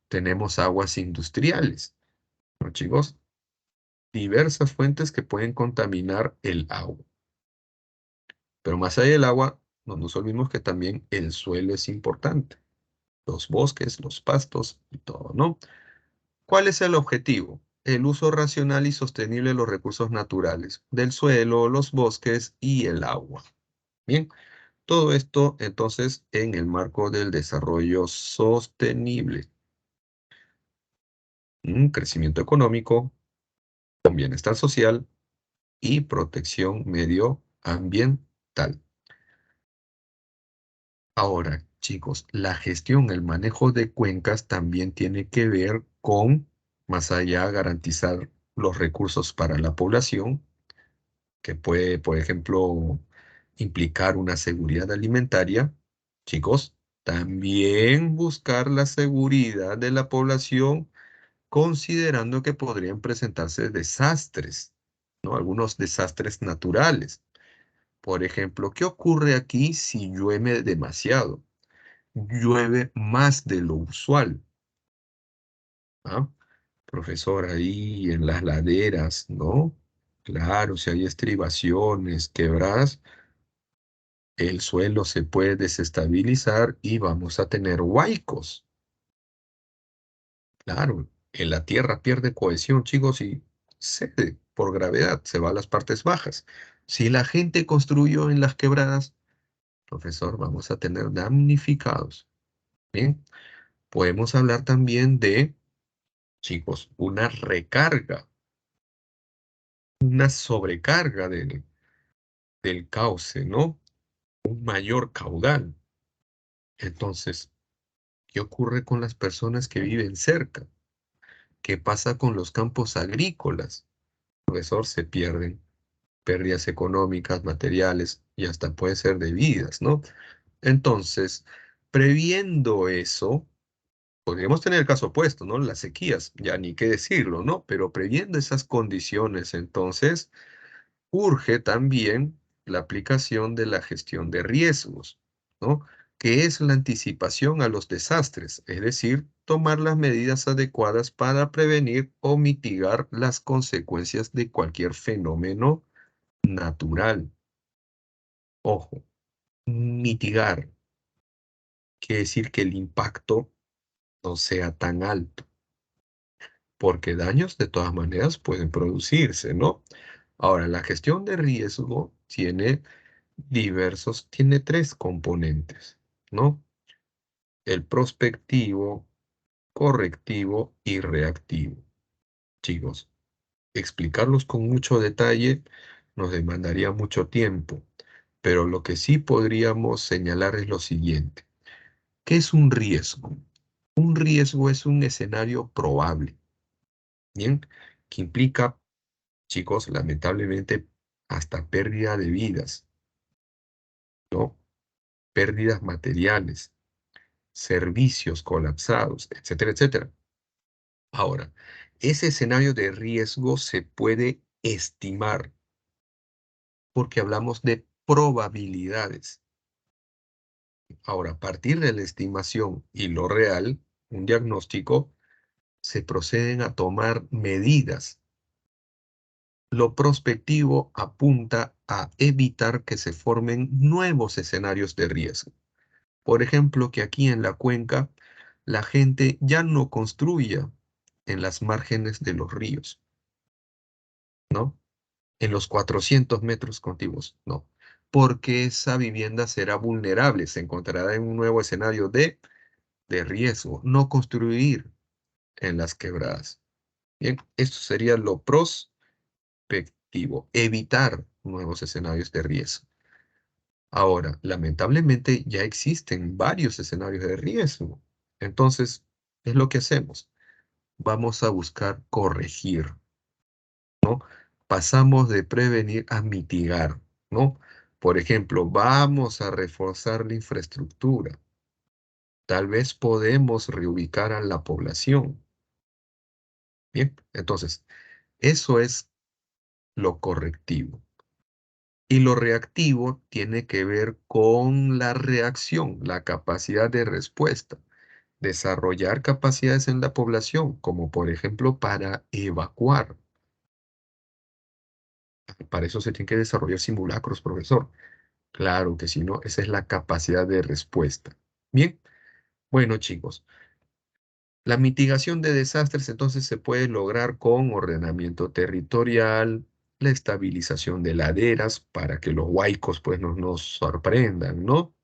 Tenemos aguas industriales, ¿no, chicos? Diversas fuentes que pueden contaminar el agua. Pero más allá del agua, no nos olvidemos que también el suelo es importante. Los bosques, los pastos y todo, ¿no? ¿Cuál es el objetivo? El uso racional y sostenible de los recursos naturales, del suelo, los bosques y el agua. Bien, todo esto entonces en el marco del desarrollo sostenible. Un crecimiento económico con bienestar social y protección medioambiental. Ahora, chicos, la gestión, el manejo de cuencas también tiene que ver con, más allá, garantizar los recursos para la población, que puede, por ejemplo, implicar una seguridad alimentaria. Chicos, también buscar la seguridad de la población, considerando que podrían presentarse desastres, ¿no? Algunos desastres naturales. Por ejemplo, ¿qué ocurre aquí si llueve demasiado? Llueve más de lo usual. ¿Ah? Profesor, ahí en las laderas, ¿no? Claro, si hay estribaciones, quebradas, el suelo se puede desestabilizar y vamos a tener huaicos. Claro, en la tierra pierde cohesión, chicos, y cede por gravedad, se va a las partes bajas. Si la gente construyó en las quebradas, profesor, vamos a tener damnificados. Bien, podemos hablar también de, chicos, una recarga, una sobrecarga del cauce, ¿no? Un mayor caudal. Entonces, ¿Qué ocurre con las personas que viven cerca? ¿Qué pasa con los campos agrícolas? Profesor, se pierden pérdidas económicas, materiales y hasta puede ser de vidas, ¿no? Entonces, previendo eso, podríamos tener el caso opuesto, ¿no? Las sequías, ya ni qué decirlo, ¿no? Pero previendo esas condiciones, entonces, urge también la aplicación de la gestión de riesgos, ¿no? Que es la anticipación a los desastres, es decir, tomar las medidas adecuadas para prevenir o mitigar las consecuencias de cualquier fenómeno natural. Ojo, mitigar quiere decir que el impacto no sea tan alto, porque daños de todas maneras pueden producirse, ¿no? Ahora, la gestión de riesgo tiene tres componentes, ¿no? El prospectivo, correctivo y reactivo. Chicos, explicarlos con mucho detalle nos demandaría mucho tiempo, pero lo que sí podríamos señalar es lo siguiente. ¿Qué es un riesgo? Un riesgo es un escenario probable, ¿bien? Que implica, chicos, lamentablemente, hasta pérdida de vidas, ¿no? Pérdidas materiales, servicios colapsados, etcétera, etcétera. Ahora, ese escenario de riesgo se puede estimar porque hablamos de probabilidades. Ahora, a partir de la estimación y lo real, un diagnóstico, se proceden a tomar medidas. Lo prospectivo apunta a evitar que se formen nuevos escenarios de riesgo. Por ejemplo, que aquí en la cuenca la gente ya no construya en las márgenes de los ríos, ¿no? En los 400 metros contiguos, no. Porque esa vivienda será vulnerable, se encontrará en un nuevo escenario de riesgo. No construir en las quebradas. Bien, esto sería lo prospectivo, evitar nuevos escenarios de riesgo. Ahora, lamentablemente ya existen varios escenarios de riesgo. Entonces, es lo que hacemos. Vamos a buscar corregir, ¿no? Pasamos de prevenir a mitigar, ¿no? Por ejemplo, vamos a reforzar la infraestructura. Tal vez podemos reubicar a la población. Bien, entonces, eso es lo correctivo. Y lo reactivo tiene que ver con la reacción, la capacidad de respuesta. Desarrollar capacidades en la población, como por ejemplo para evacuar. Para eso se tienen que desarrollar simulacros, profesor. Claro que si no, esa es la capacidad de respuesta. Bien, bueno chicos, la mitigación de desastres entonces se puede lograr con ordenamiento territorial, la estabilización de laderas para que los huaicos pues no nos sorprendan, ¿no?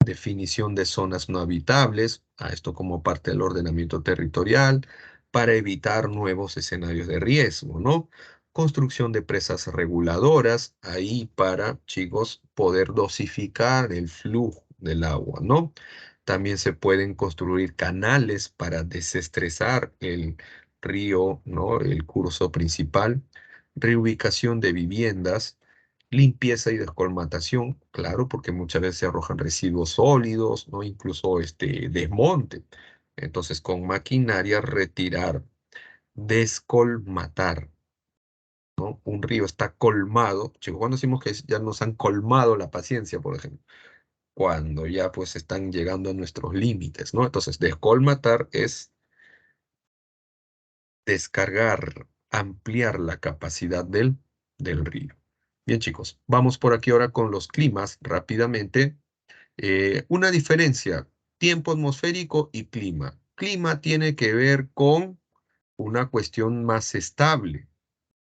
Definición de zonas no habitables, a esto como parte del ordenamiento territorial, para evitar nuevos escenarios de riesgo, ¿no? Construcción de presas reguladoras, ahí para, chicos, poder dosificar el flujo del agua, ¿no? También se pueden construir canales para desestresar el río, ¿no? El curso principal, reubicación de viviendas, limpieza y descolmatación, claro, porque muchas veces se arrojan residuos sólidos, ¿no? Incluso desmonte. Entonces, con maquinaria retirar, descolmatar, ¿no? Un río está colmado. Chicos, cuando decimos que ya nos han colmado la paciencia, por ejemplo, cuando ya pues están llegando a nuestros límites, ¿no? Entonces, descolmatar es descargar, ampliar la capacidad del río. Bien, chicos, vamos por aquí ahora con los climas rápidamente. Una diferencia, tiempo atmosférico y clima. Clima tiene que ver con una cuestión más estable,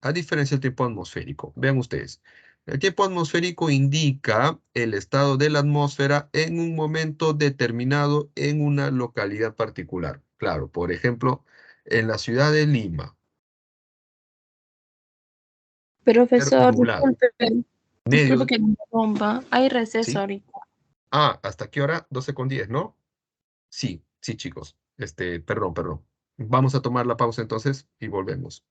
a diferencia del tiempo atmosférico. Vean ustedes, el tiempo atmosférico indica el estado de la atmósfera en un momento determinado en una localidad particular. Claro, por ejemplo, en la ciudad de Lima, Profesor, nublado, disculpe medio, que me interrumpa. Hay receso ¿sí? ahorita. Ah, ¿hasta qué hora? 12:10, ¿no? Sí, Sí, chicos. Perdón. Vamos a tomar la pausa entonces y volvemos.